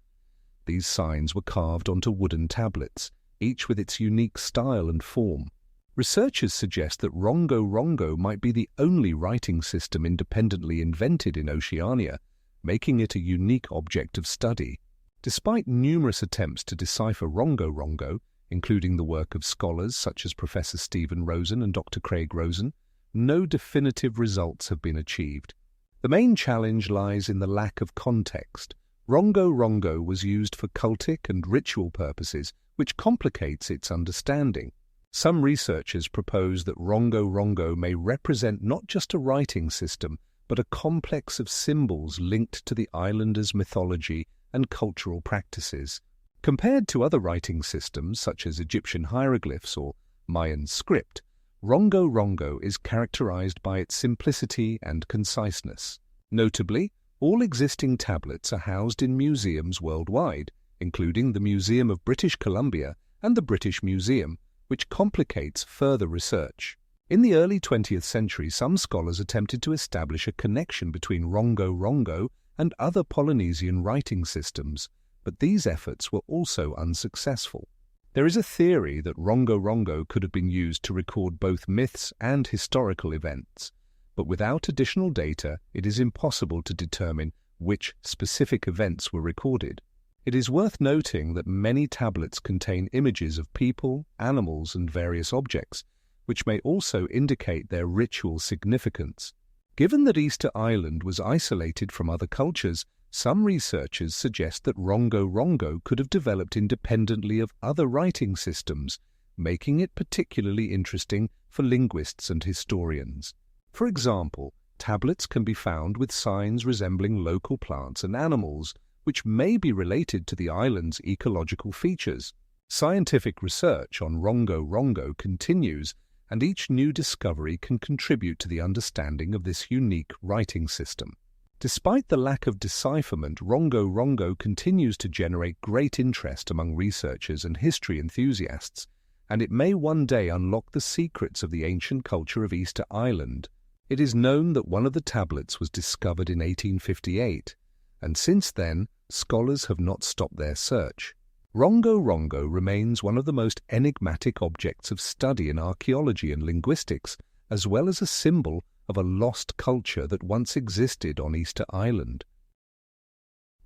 These signs were carved onto wooden tablets, each with its unique style and form. Researchers suggest that Rongo Rongo might be the only writing system independently invented in Oceania, making it a unique object of study. Despite numerous attempts to decipher Rongo Rongo, including the work of scholars such as Professor Stephen Rosen and Dr. Craig Rosen, no definitive results have been achieved. The main challenge lies in the lack of context. Rongo Rongo was used for cultic and ritual purposes, which complicates its understanding. Some researchers propose that Rongo Rongo may represent not just a writing system, but a complex of symbols linked to the islanders' mythology and cultural practices. Compared to other writing systems such as Egyptian hieroglyphs or Mayan script, Rongo Rongo is characterized by its simplicity and conciseness. Notably, all existing tablets are housed in museums worldwide, including the Museum of British Columbia and the British Museum, which complicates further research. In the early 20th century, some scholars attempted to establish a connection between Rongo Rongo and other Polynesian writing systems, but these efforts were also unsuccessful. There is a theory that Rongo Rongo could have been used to record both myths and historical events, but without additional data, it is impossible to determine which specific events were recorded. It is worth noting that many tablets contain images of people, animals, and various objects, which may also indicate their ritual significance. Given that Easter Island was isolated from other cultures, some researchers suggest that Rongo Rongo could have developed independently of other writing systems, making it particularly interesting for linguists and historians. For example, tablets can be found with signs resembling local plants and animals, which may be related to the island's ecological features. Scientific research on Rongo Rongo continues, and each new discovery can contribute to the understanding of this unique writing system. Despite the lack of decipherment, Rongo Rongo continues to generate great interest among researchers and history enthusiasts, and it may one day unlock the secrets of the ancient culture of Easter Island. It is known that one of the tablets was discovered in 1858, and since then, scholars have not stopped their search. Rongo Rongo remains one of the most enigmatic objects of study in archaeology and linguistics, as well as a symbol of a lost culture that once existed on Easter Island.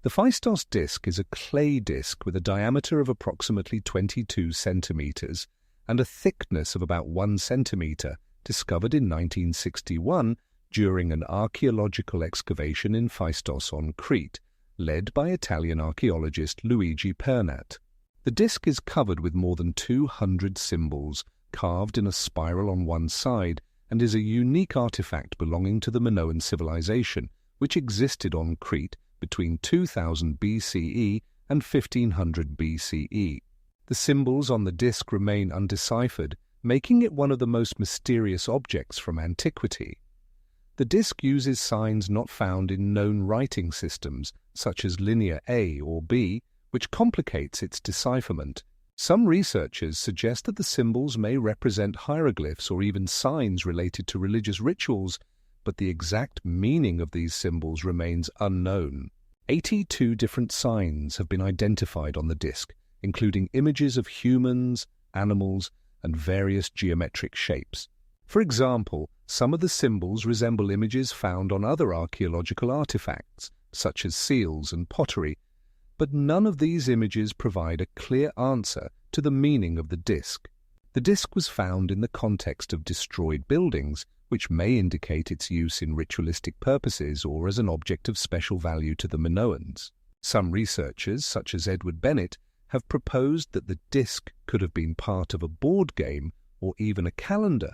The Phaistos disk is a clay disk with a diameter of approximately 22 centimeters and a thickness of about 1 centimeter, discovered in 1961 during an archaeological excavation in Phaistos on Crete, led by Italian archaeologist Luigi Pernat. The disk is covered with more than 200 symbols, carved in a spiral on one side, and is a unique artifact belonging to the Minoan civilization, which existed on Crete between 2000 BCE and 1500 BCE. The symbols on the disk remain undeciphered, making it one of the most mysterious objects from antiquity. The disk uses signs not found in known writing systems, such as Linear A or B, which complicates its decipherment. Some researchers suggest that the symbols may represent hieroglyphs or even signs related to religious rituals, but the exact meaning of these symbols remains unknown. 82 different signs have been identified on the disk, including images of humans, animals, and various geometric shapes. For example, some of the symbols resemble images found on other archaeological artifacts, such as seals and pottery, but none of these images provide a clear answer to the meaning of the disk. The disk was found in the context of destroyed buildings, which may indicate its use in ritualistic purposes or as an object of special value to the Minoans. Some researchers, such as Edward Bennett, have proposed that the disk could have been part of a board game or even a calendar,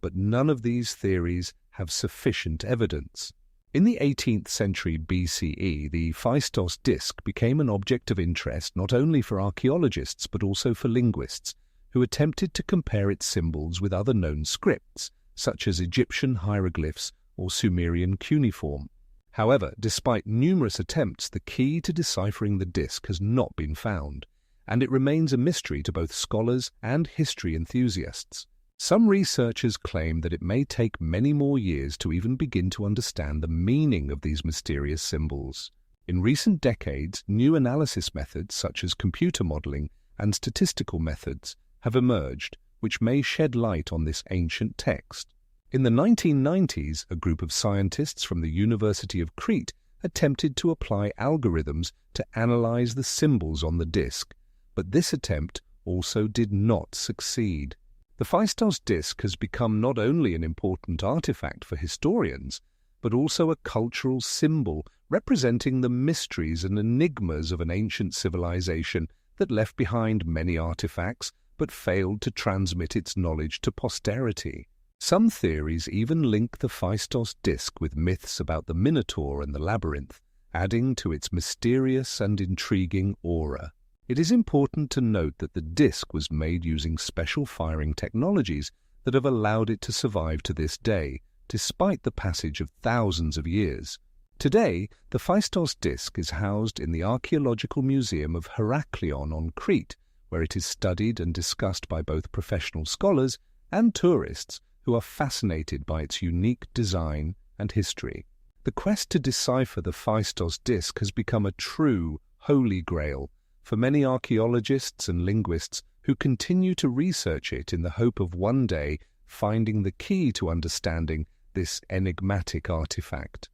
but none of these theories have sufficient evidence. In the 18th century BCE, the Phaistos disk became an object of interest not only for archaeologists but also for linguists, who attempted to compare its symbols with other known scripts, such as Egyptian hieroglyphs or Sumerian cuneiform. However, despite numerous attempts, the key to deciphering the disk has not been found, and it remains a mystery to both scholars and history enthusiasts. Some researchers claim that it may take many more years to even begin to understand the meaning of these mysterious symbols. In recent decades, new analysis methods such as computer modeling and statistical methods have emerged, which may shed light on this ancient text. In the 1990s, a group of scientists from the University of Crete attempted to apply algorithms to analyze the symbols on the disk, but this attempt also did not succeed. The Phaistos disk has become not only an important artifact for historians, but also a cultural symbol representing the mysteries and enigmas of an ancient civilization that left behind many artifacts but failed to transmit its knowledge to posterity. Some theories even link the Phaistos disk with myths about the Minotaur and the labyrinth, adding to its mysterious and intriguing aura. It is important to note that the disc was made using special firing technologies that have allowed it to survive to this day, despite the passage of thousands of years. Today, the Phaistos disc is housed in the Archaeological Museum of Heraklion on Crete, where it is studied and discussed by both professional scholars and tourists who are fascinated by its unique design and history. The quest to decipher the Phaistos disc has become a true holy grail for many archaeologists and linguists who continue to research it in the hope of one day finding the key to understanding this enigmatic artifact.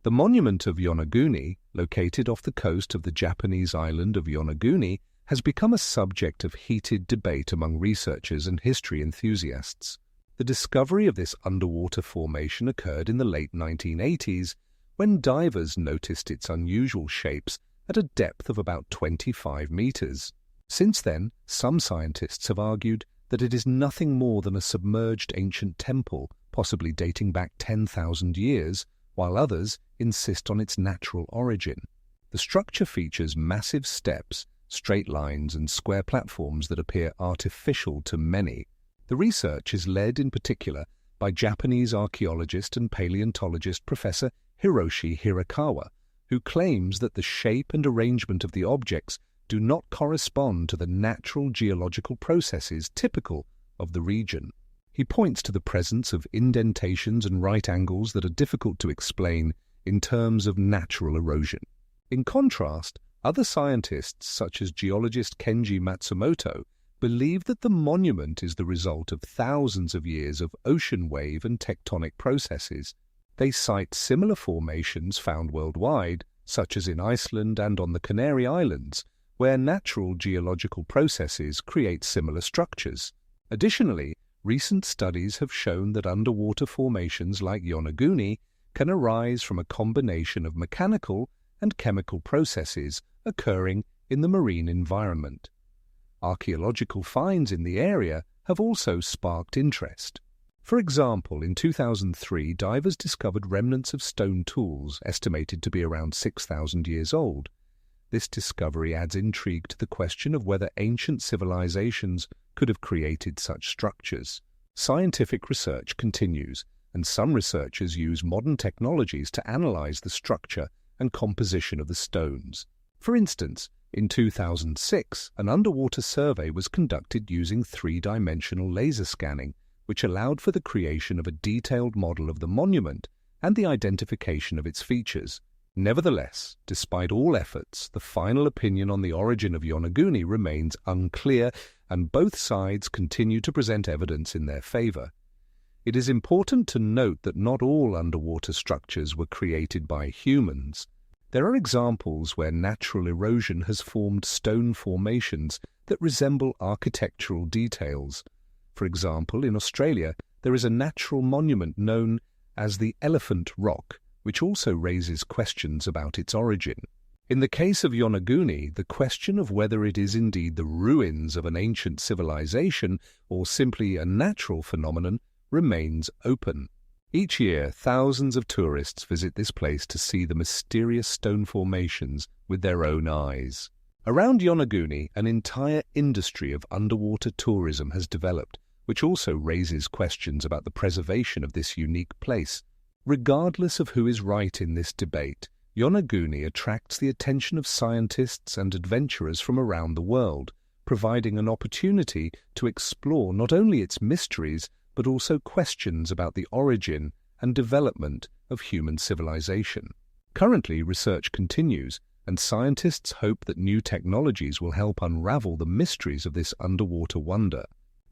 The monument of Yonaguni, located off the coast of the Japanese island of Yonaguni, has become a subject of heated debate among researchers and history enthusiasts. The discovery of this underwater formation occurred in the late 1980s, when divers noticed its unusual shapes at a depth of about 25 meters. Since then, some scientists have argued that it is nothing more than a submerged ancient temple, possibly dating back 10,000 years, while others insist on its natural origin. The structure features massive steps, straight lines and square platforms that appear artificial to many. The research is led in particular by Japanese archaeologist and paleontologist Professor Hiroshi Hirakawa, who claims that the shape and arrangement of the objects do not correspond to the natural geological processes typical of the region. He points to the presence of indentations and right angles that are difficult to explain in terms of natural erosion. In contrast, other scientists, such as geologist Kenji Matsumoto, believe that the monument is the result of thousands of years of ocean wave and tectonic processes. They cite similar formations found worldwide, such as in Iceland and on the Canary Islands, where natural geological processes create similar structures. Additionally, recent studies have shown that underwater formations like Yonaguni can arise from a combination of mechanical and chemical processes occurring in the marine environment. Archaeological finds in the area have also sparked interest. For example, in 2003, divers discovered remnants of stone tools estimated to be around 6,000 years old. This discovery adds intrigue to the question of whether ancient civilizations could have created such structures. Scientific research continues, and some researchers use modern technologies to analyze the structure and composition of the stones. For instance, in 2006, an underwater survey was conducted using three-dimensional laser scanning, which allowed for the creation of a detailed model of the monument and the identification of its features. Nevertheless, despite all efforts, the final opinion on the origin of Yonaguni remains unclear, and both sides continue to present evidence in their favor. It is important to note that not all underwater structures were created by humans. There are examples where natural erosion has formed stone formations that resemble architectural details. For example, in Australia, there is a natural monument known as the Elephant Rock, which also raises questions about its origin. In the case of Yonaguni, the question of whether it is indeed the ruins of an ancient civilization or simply a natural phenomenon remains open. Each year, thousands of tourists visit this place to see the mysterious stone formations with their own eyes. Around Yonaguni, an entire industry of underwater tourism has developed, which also raises questions about the preservation of this unique place. Regardless of who is right in this debate, Yonaguni attracts the attention of scientists and adventurers from around the world, providing an opportunity to explore not only its mysteries, but also questions about the origin and development of human civilization. Currently, research continues, and scientists hope that new technologies will help unravel the mysteries of this underwater wonder.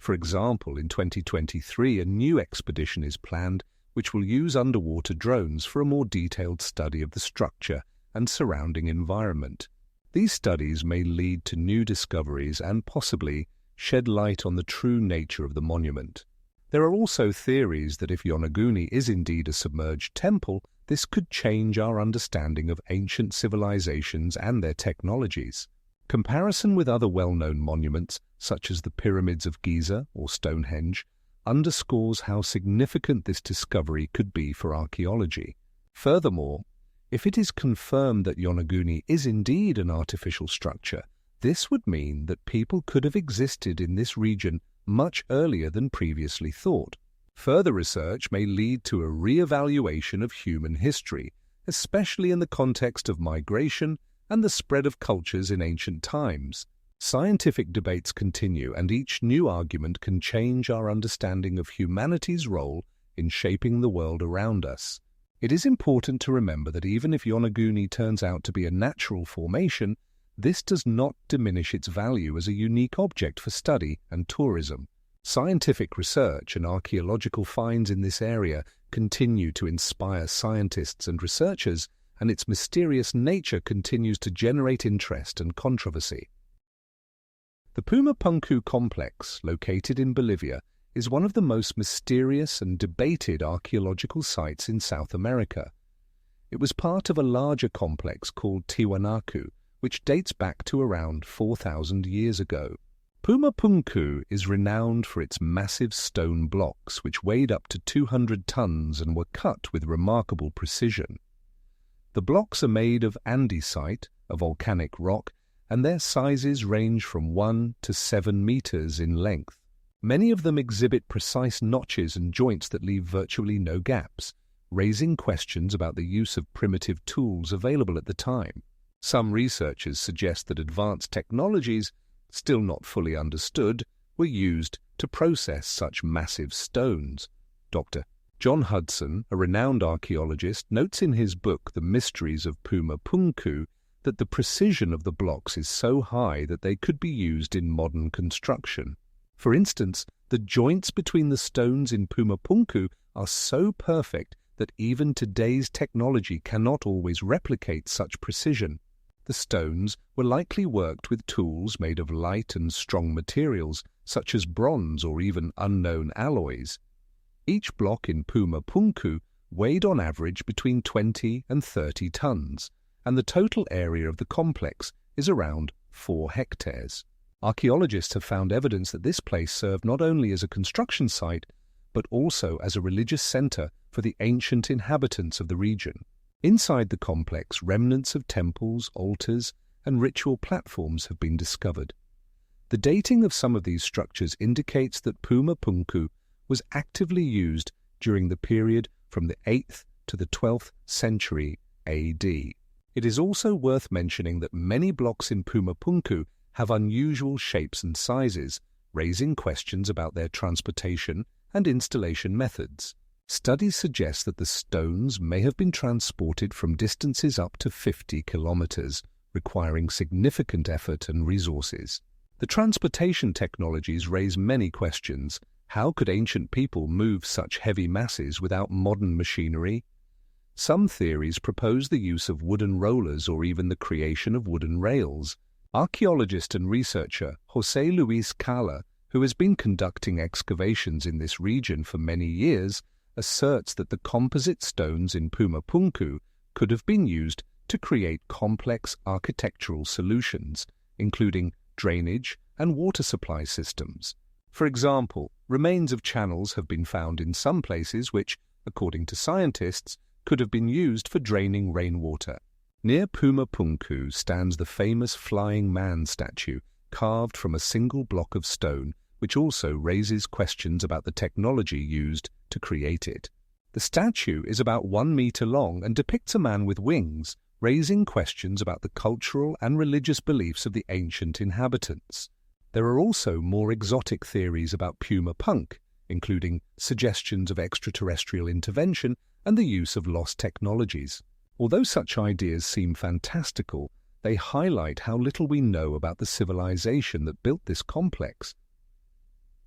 For example, in 2023, a new expedition is planned which will use underwater drones for a more detailed study of the structure and surrounding environment. These studies may lead to new discoveries and possibly shed light on the true nature of the monument. There are also theories that if Yonaguni is indeed a submerged temple, this could change our understanding of ancient civilizations and their technologies. Comparison with other well-known monuments, such as the Pyramids of Giza or Stonehenge, underscores how significant this discovery could be for archaeology. Furthermore, If it is confirmed that Yonaguni is indeed an artificial structure, this would mean that people could have existed in this region much earlier than previously thought. Further research may lead to a re-evaluation of human history, especially in the context of migration and the spread of cultures in ancient times. Scientific debates continue, and each new argument can change our understanding of humanity's role in shaping the world around us. It is important to remember that even if Yonaguni turns out to be a natural formation, this does not diminish its value as a unique object for study and tourism. Scientific research and archaeological finds in this area continue to inspire scientists and researchers, and its mysterious nature continues to generate interest and controversy. The Puma Punku complex, located in Bolivia, is one of the most mysterious and debated archaeological sites in South America. It was part of a larger complex called Tiwanaku, which dates back to around 4,000 years ago. Puma Punku is renowned for its massive stone blocks, which weighed up to 200 tons and were cut with remarkable precision. The blocks are made of andesite, a volcanic rock, and their sizes range from 1 to 7 meters in length. Many of them exhibit precise notches and joints that leave virtually no gaps, raising questions about the use of primitive tools available at the time. Some researchers suggest that advanced technologies, still not fully understood, were used to process such massive stones. Dr. John Hudson, a renowned archaeologist, notes in his book The Mysteries of Puma Punku that the precision of the blocks is so high that they could be used in modern construction. For instance, the joints between the stones in Puma Punku are so perfect that even today's technology cannot always replicate such precision. The stones were likely worked with tools made of light and strong materials, such as bronze or even unknown alloys. Each block in Puma Punku weighed on average between 20 and 30 tons, and the total area of the complex is around 4 hectares. Archaeologists have found evidence that this place served not only as a construction site, but also as a religious center for the ancient inhabitants of the region. Inside the complex, remnants of temples, altars, and ritual platforms have been discovered. The dating of some of these structures indicates that Puma Punku was actively used during the period from the 8th to the 12th century AD. It is also worth mentioning that many blocks in Puma Punku have unusual shapes and sizes, raising questions about their transportation and installation methods. Studies suggest that the stones may have been transported from distances up to 50 kilometers, requiring significant effort and resources. The transportation technologies raise many questions. How could ancient people move such heavy masses without modern machinery? Some theories propose the use of wooden rollers or even the creation of wooden rails. Archaeologist and researcher José Luis Cala, who has been conducting excavations in this region for many years, asserts that the composite stones in Puma Punku could have been used to create complex architectural solutions, including drainage and water supply systems. For example, remains of channels have been found in some places which, according to scientists, could have been used for draining rainwater. Near Puma Punku stands the famous Flying Man statue, carved from a single block of stone, which also raises questions about the technology used to create it. The statue is about 1 meter long and depicts a man with wings, raising questions about the cultural and religious beliefs of the ancient inhabitants. There are also more exotic theories about Puma Punk, including suggestions of extraterrestrial intervention and the use of lost technologies. Although such ideas seem fantastical, they highlight how little we know about the civilization that built this complex.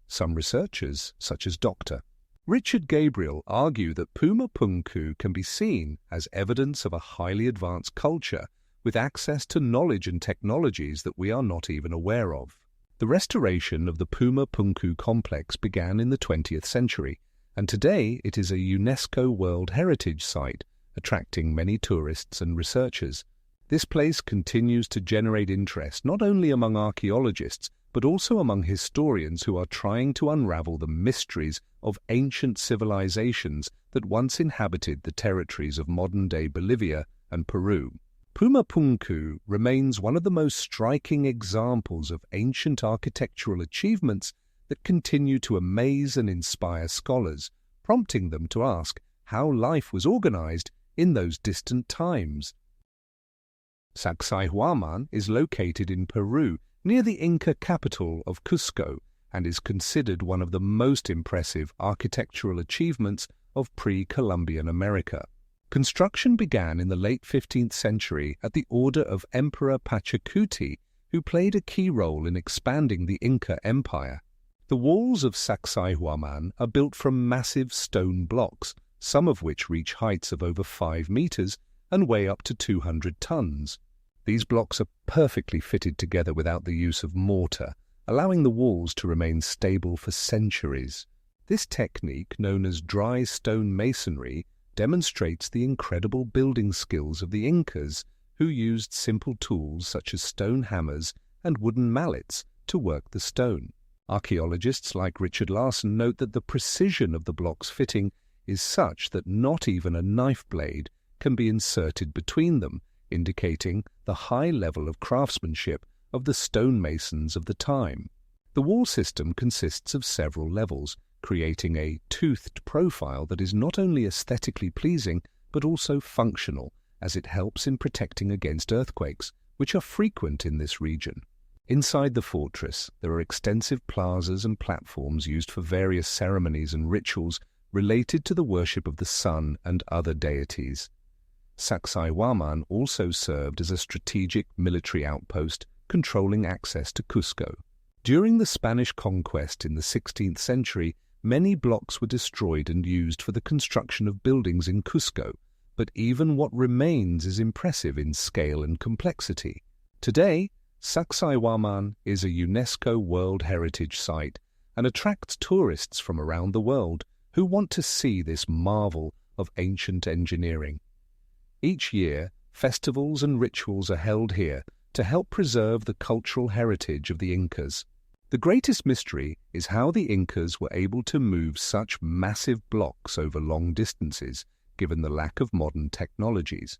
Some researchers, such as Dr. Richard Gabriel, argue that Puma Punku can be seen as evidence of a highly advanced culture with access to knowledge and technologies that we are not even aware of. The restoration of the Puma Punku complex began in the 20th century, and today it is a UNESCO World Heritage Site, attracting many tourists and researchers. This place continues to generate interest not only among archaeologists, but also among historians who are trying to unravel the mysteries of ancient civilizations that once inhabited the territories of modern-day Bolivia and Peru. Pumapunku remains one of the most striking examples of ancient architectural achievements that continue to amaze and inspire scholars, prompting them to ask how life was organized in those distant times. Sacsayhuaman is located in Peru, near the Inca capital of Cusco, and is considered one of the most impressive architectural achievements of pre-Columbian America. Construction began in the late 15th century at the order of Emperor Pachacuti, who played a key role in expanding the Inca Empire. The walls of Sacsayhuaman are built from massive stone blocks, some of which reach heights of over 5 meters and weigh up to 200 tons. These blocks are perfectly fitted together without the use of mortar, allowing the walls to remain stable for centuries. This technique, known as dry stone masonry, demonstrates the incredible building skills of the Incas, who used simple tools such as stone hammers and wooden mallets to work the stone. Archaeologists like Richard Larson note that the precision of the block's fitting is such that not even a knife blade can be inserted between them, indicating the high level of craftsmanship of the stonemasons of the time. The wall system consists of several levels, creating a toothed profile that is not only aesthetically pleasing but also functional, as it helps in protecting against earthquakes, which are frequent in this region. Inside the fortress, there are extensive plazas and platforms used for various ceremonies and rituals related to the worship of the sun and other deities. Sacsayhuaman also served as a strategic military outpost, controlling access to Cusco. During the Spanish conquest in the 16th century, many blocks were destroyed and used for the construction of buildings in Cusco, but even what remains is impressive in scale and complexity. Today, Sacsayhuaman is a UNESCO World Heritage Site and attracts tourists from around the world who want to see this marvel of ancient engineering. Each year, festivals and rituals are held here to help preserve the cultural heritage of the Incas. The greatest mystery is how the Incas were able to move such massive blocks over long distances, given the lack of modern technologies.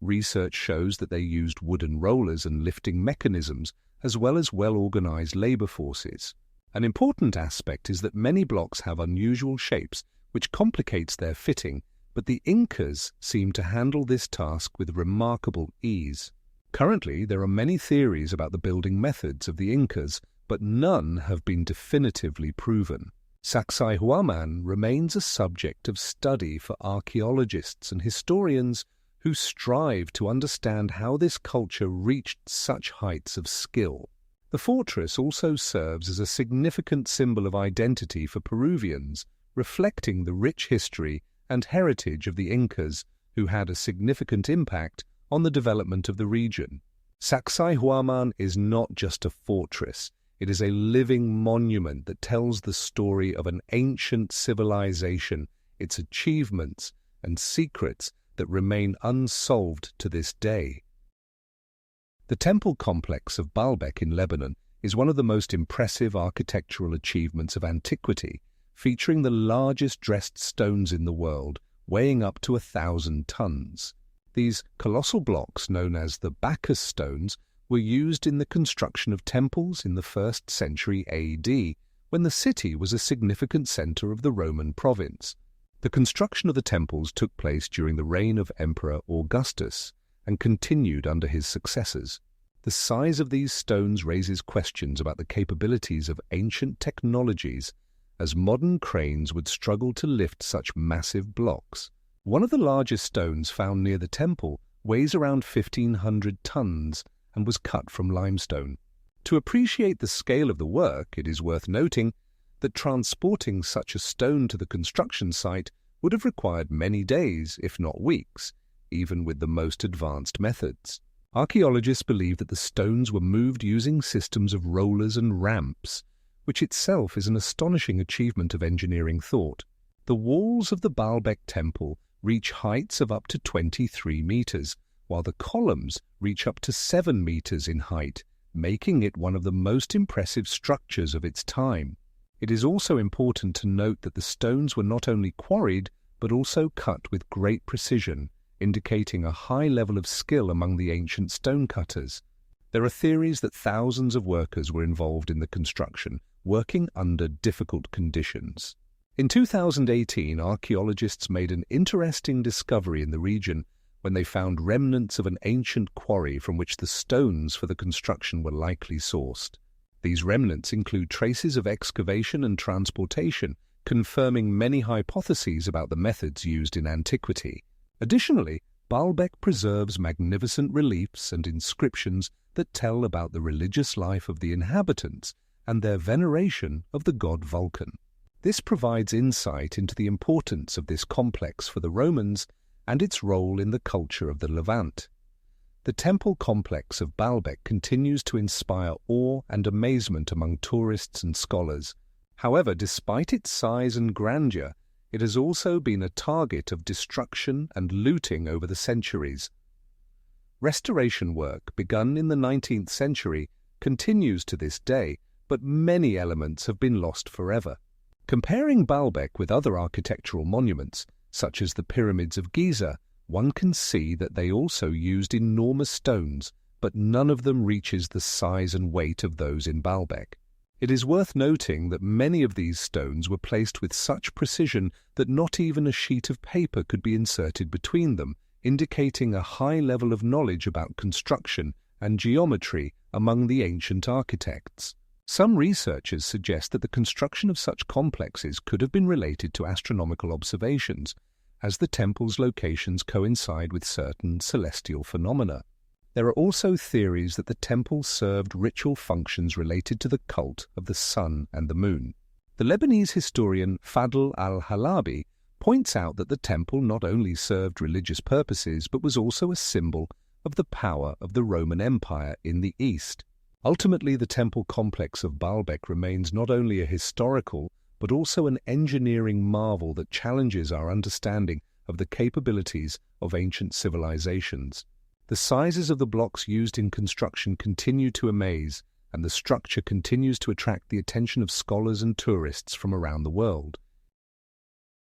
Research shows that they used wooden rollers and lifting mechanisms, as well as well-organized labor forces. An important aspect is that many blocks have unusual shapes, which complicates their fitting, but the Incas seem to handle this task with remarkable ease. Currently, there are many theories about the building methods of the Incas, but none have been definitively proven. Sacsayhuaman remains a subject of study for archaeologists and historians who strive to understand how this culture reached such heights of skill. The fortress also serves as a significant symbol of identity for Peruvians, reflecting the rich history and heritage of the Incas, who had a significant impact on the development of the region. Sacsayhuaman is not just a fortress. It is a living monument that tells the story of an ancient civilization, its achievements and secrets that remain unsolved to this day. The temple complex of Baalbek in Lebanon is one of the most impressive architectural achievements of antiquity, featuring the largest dressed stones in the world, weighing up to 1,000 tons. These colossal blocks, known as the Bacchus stones, were used in the construction of temples in the 1st century AD, when the city was a significant center of the Roman province. The construction of the temples took place during the reign of Emperor Augustus and continued under his successors. The size of these stones raises questions about the capabilities of ancient technologies, as modern cranes would struggle to lift such massive blocks. One of the largest stones found near the temple weighs around 1,500 tons and was cut from limestone. To appreciate the scale of the work, it is worth noting that transporting such a stone to the construction site would have required many days, if not weeks, even with the most advanced methods. Archaeologists believe that the stones were moved using systems of rollers and ramps, which itself is an astonishing achievement of engineering thought. The walls of the Baalbek temple reach heights of up to 23 meters, while the columns reach up to 7 meters in height, making it one of the most impressive structures of its time. It is also important to note that the stones were not only quarried, but also cut with great precision, indicating a high level of skill among the ancient stonecutters. There are theories that thousands of workers were involved in the construction, working under difficult conditions. In 2018, archaeologists made an interesting discovery in the region when they found remnants of an ancient quarry from which the stones for the construction were likely sourced. These remnants include traces of excavation and transportation, confirming many hypotheses about the methods used in antiquity. Additionally, Baalbek preserves magnificent reliefs and inscriptions that tell about the religious life of the inhabitants and their veneration of the god Vulcan. This provides insight into the importance of this complex for the Romans and its role in the culture of the Levant. The temple complex of Baalbek continues to inspire awe and amazement among tourists and scholars. However, despite its size and grandeur, it has also been a target of destruction and looting over the centuries. Restoration work, begun in the 19th century, continues to this day, but many elements have been lost forever. Comparing Baalbek with other architectural monuments, such as the pyramids of Giza, one can see that they also used enormous stones, but none of them reaches the size and weight of those in Baalbek. It is worth noting that many of these stones were placed with such precision that not even a sheet of paper could be inserted between them, indicating a high level of knowledge about construction and geometry among the ancient architects. Some researchers suggest that the construction of such complexes could have been related to astronomical observations, as the temple's locations coincide with certain celestial phenomena. There are also theories that the temple served ritual functions related to the cult of the sun and the moon. The Lebanese historian Fadl al-Halabi points out that the temple not only served religious purposes but was also a symbol of the power of the Roman Empire in the East. Ultimately, the temple complex of Baalbek remains not only a historical but also an engineering marvel that challenges our understanding of the capabilities of ancient civilizations. The sizes of the blocks used in construction continue to amaze, and the structure continues to attract the attention of scholars and tourists from around the world.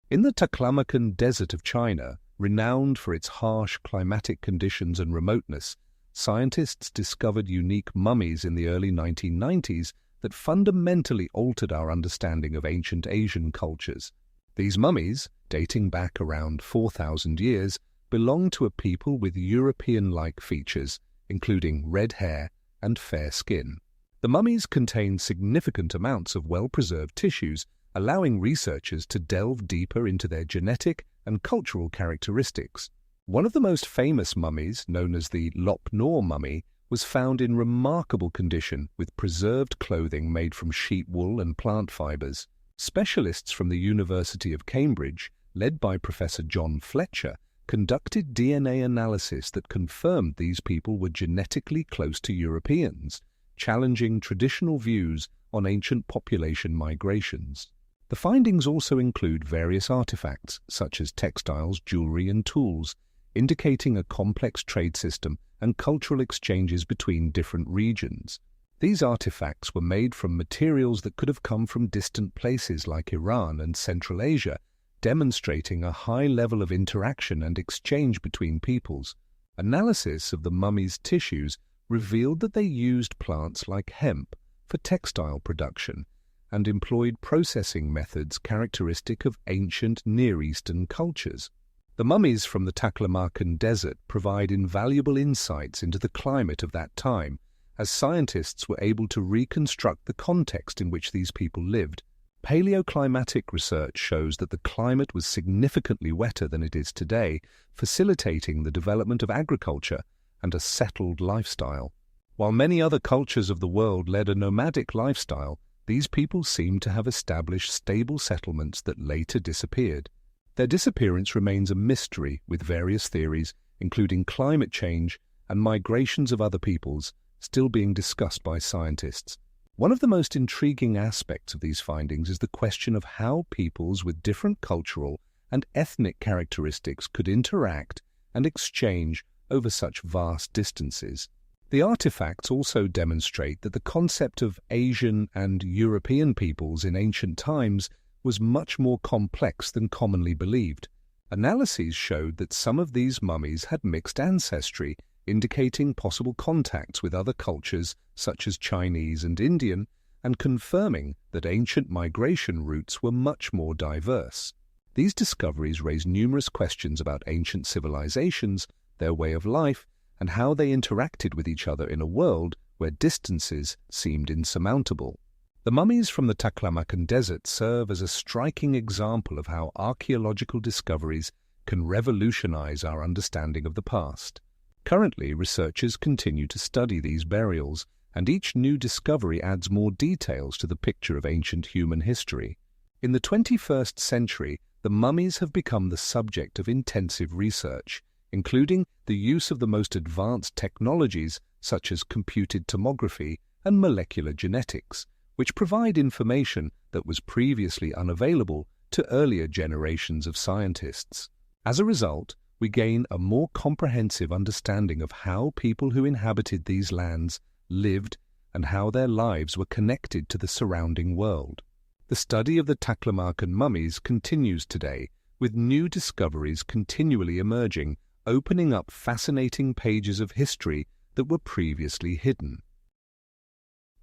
In the Taklamakan Desert of China, renowned for its harsh climatic conditions and remoteness, scientists discovered unique mummies in the early 1990s that fundamentally altered our understanding of ancient Asian cultures. These mummies, dating back around 4,000 years, belong to a people with European-like features, including red hair and fair skin. The mummies contain significant amounts of well-preserved tissues, allowing researchers to delve deeper into their genetic and cultural characteristics. One of the most famous mummies, known as the Lop Nor mummy, was found in remarkable condition with preserved clothing made from sheep wool and plant fibers. Specialists from the University of Cambridge, led by Professor John Fletcher, conducted DNA analysis that confirmed these people were genetically close to Europeans, challenging traditional views on ancient population migrations. The findings also include various artifacts, such as textiles, jewelry, and tools, indicating a complex trade system and cultural exchanges between different regions. These artifacts were made from materials that could have come from distant places like Iran and Central Asia, demonstrating a high level of interaction and exchange between peoples. Analysis of the mummies' tissues revealed that they used plants like hemp for textile production and employed processing methods characteristic of ancient Near Eastern cultures. The mummies from the Taklamakan Desert provide invaluable insights into the climate of that time, as scientists were able to reconstruct the context in which these people lived. Paleoclimatic research shows that the climate was significantly wetter than it is today, facilitating the development of agriculture and a settled lifestyle. While many other cultures of the world led a nomadic lifestyle, these people seem to have established stable settlements that later disappeared. Their disappearance remains a mystery, with various theories, including climate change and migrations of other peoples, still being discussed by scientists. One of the most intriguing aspects of these findings is the question of how peoples with different cultural and ethnic characteristics could interact and exchange over such vast distances. The artifacts also demonstrate that the concept of Asian and European peoples in ancient times was much more complex than commonly believed. Analyses showed that some of these mummies had mixed ancestry, indicating possible contacts with other cultures such as Chinese and Indian, and confirming that ancient migration routes were much more diverse. These discoveries raise numerous questions about ancient civilizations, their way of life, and how they interacted with each other in a world where distances seemed insurmountable. The mummies from the Taklamakan Desert serve as a striking example of how archaeological discoveries can revolutionize our understanding of the past. Currently, researchers continue to study these burials, and each new discovery adds more details to the picture of ancient human history. In the 21st century, the mummies have become the subject of intensive research, including the use of the most advanced technologies such as computed tomography and molecular genetics, which provide information that was previously unavailable to earlier generations of scientists. As a result, we gain a more comprehensive understanding of how people who inhabited these lands lived and how their lives were connected to the surrounding world. The study of the Taklamakan mummies continues today, with new discoveries continually emerging, opening up fascinating pages of history that were previously hidden.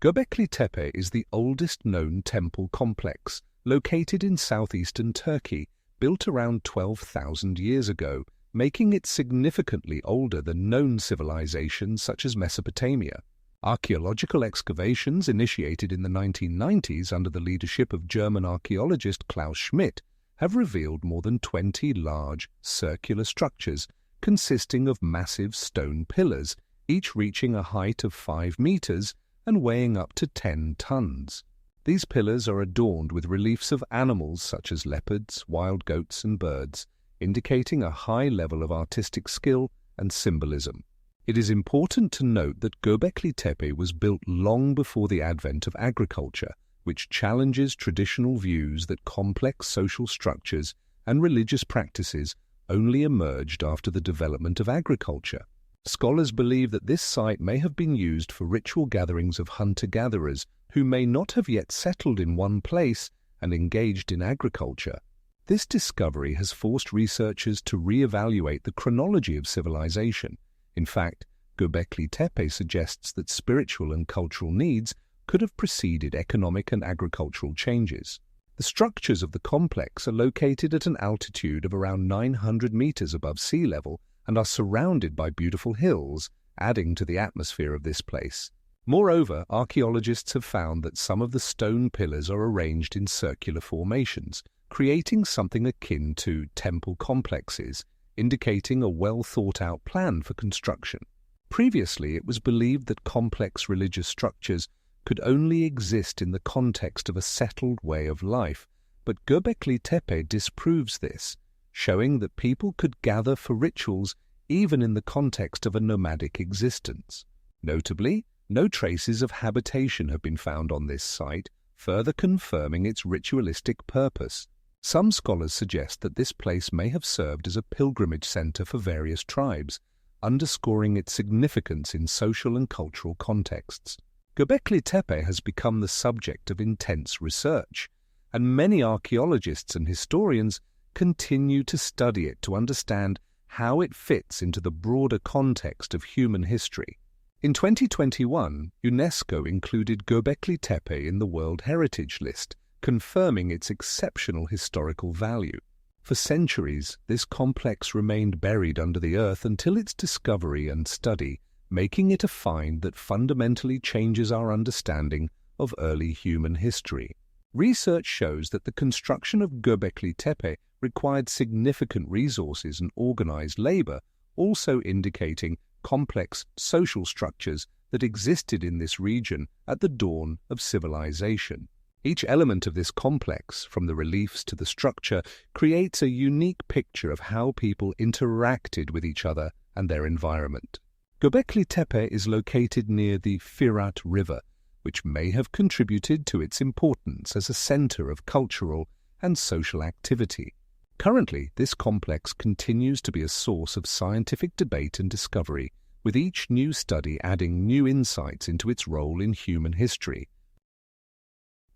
Göbekli Tepe is the oldest known temple complex, located in southeastern Turkey, built around 12,000 years ago, making it significantly older than known civilizations such as Mesopotamia. Archaeological excavations initiated in the 1990s under the leadership of German archaeologist Klaus Schmidt have revealed more than 20 large, circular structures consisting of massive stone pillars, each reaching a height of 5 meters and weighing up to 10 tons. These pillars are adorned with reliefs of animals such as leopards, wild goats, and birds, indicating a high level of artistic skill and symbolism. It is important to note that Göbekli Tepe was built long before the advent of agriculture, which challenges traditional views that complex social structures and religious practices only emerged after the development of agriculture. Scholars believe that this site may have been used for ritual gatherings of hunter-gatherers who may not have yet settled in one place and engaged in agriculture. This discovery has forced researchers to re-evaluate the chronology of civilization. In fact, Göbekli Tepe suggests that spiritual and cultural needs could have preceded economic and agricultural changes. The structures of the complex are located at an altitude of around 900 meters above sea level and are surrounded by beautiful hills, adding to the atmosphere of this place. Moreover, archaeologists have found that some of the stone pillars are arranged in circular formations, creating something akin to temple complexes, indicating a well-thought-out plan for construction. Previously, it was believed that complex religious structures could only exist in the context of a settled way of life, but Göbekli Tepe disproves this, showing that people could gather for rituals even in the context of a nomadic existence. Notably, no traces of habitation have been found on this site, further confirming its ritualistic purpose. Some scholars suggest that this place may have served as a pilgrimage center for various tribes, underscoring its significance in social and cultural contexts. Göbekli Tepe has become the subject of intense research, and many archaeologists and historians continue to study it to understand how it fits into the broader context of human history. In 2021, UNESCO included Göbekli Tepe in the World Heritage List, confirming its exceptional historical value. For centuries, this complex remained buried under the earth until its discovery and study, making it a find that fundamentally changes our understanding of early human history. Research shows that the construction of Göbekli Tepe required significant resources and organized labor, also indicating complex social structures that existed in this region at the dawn of civilization. Each element of this complex, from the reliefs to the structure, creates a unique picture of how people interacted with each other and their environment. Göbekli Tepe is located near the Firat River, which may have contributed to its importance as a center of cultural and social activity. Currently, this complex continues to be a source of scientific debate and discovery, with each new study adding new insights into its role in human history.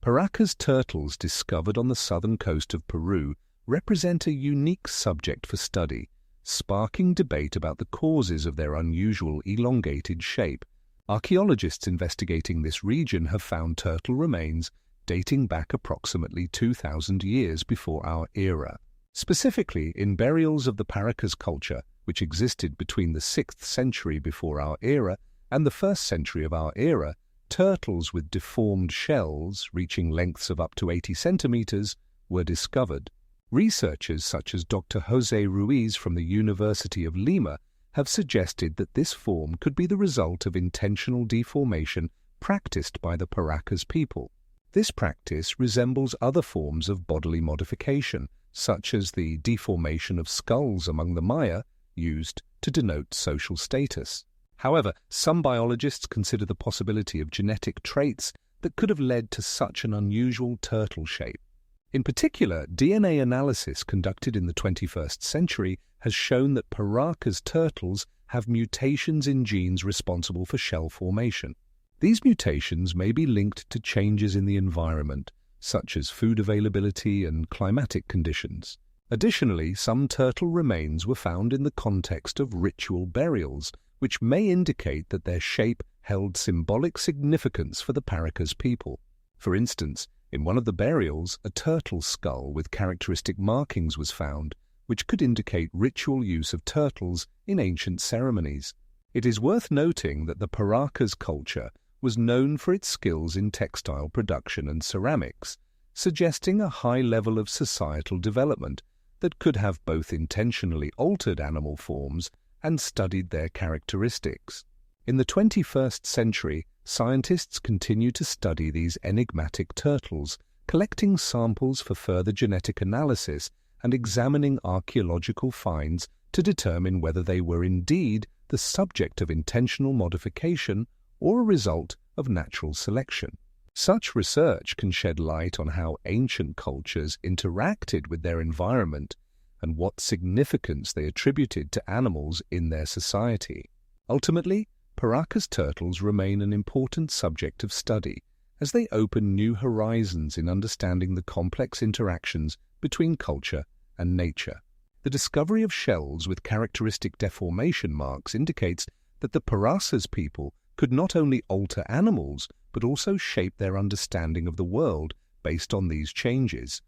Paracas turtles discovered on the southern coast of Peru represent a unique subject for study, sparking debate about the causes of their unusual elongated shape. Archaeologists investigating this region have found turtle remains dating back approximately 2,000 years before our era. Specifically, in burials of the Paracas culture, which existed between the 6th century before our era and the 1st century of our era, turtles with deformed shells, reaching lengths of up to 80 centimeters, were discovered. Researchers such as Dr. José Ruiz from the University of Lima have suggested that this form could be the result of intentional deformation practiced by the Paracas people. This practice resembles other forms of bodily modification, such as the deformation of skulls among the Maya, used to denote social status. However, some biologists consider the possibility of genetic traits that could have led to such an unusual turtle shape. In particular, DNA analysis conducted in the 21st century has shown that Paracas turtles have mutations in genes responsible for shell formation. These mutations may be linked to changes in the environment, such as food availability and climatic conditions. Additionally, some turtle remains were found in the context of ritual burials, which may indicate that their shape held symbolic significance for the Paracas people. For instance, in one of the burials, a turtle skull with characteristic markings was found, which could indicate ritual use of turtles in ancient ceremonies. It is worth noting that the Paracas culture was known for its skills in textile production and ceramics, suggesting a high level of societal development that could have both intentionally altered animal forms and studied their characteristics. In the 21st century, scientists continue to study these enigmatic turtles, collecting samples for further genetic analysis and examining archaeological finds to determine whether they were indeed the subject of intentional modification or a result of natural selection. Such research can shed light on how ancient cultures interacted with their environment and what significance they attributed to animals in their society. Ultimately, Paracas turtles remain an important subject of study as they open new horizons in understanding the complex interactions between culture and nature. The discovery of shells with characteristic deformation marks indicates that the Paracas people could not only alter animals, but also shape their understanding of the world based on these changes.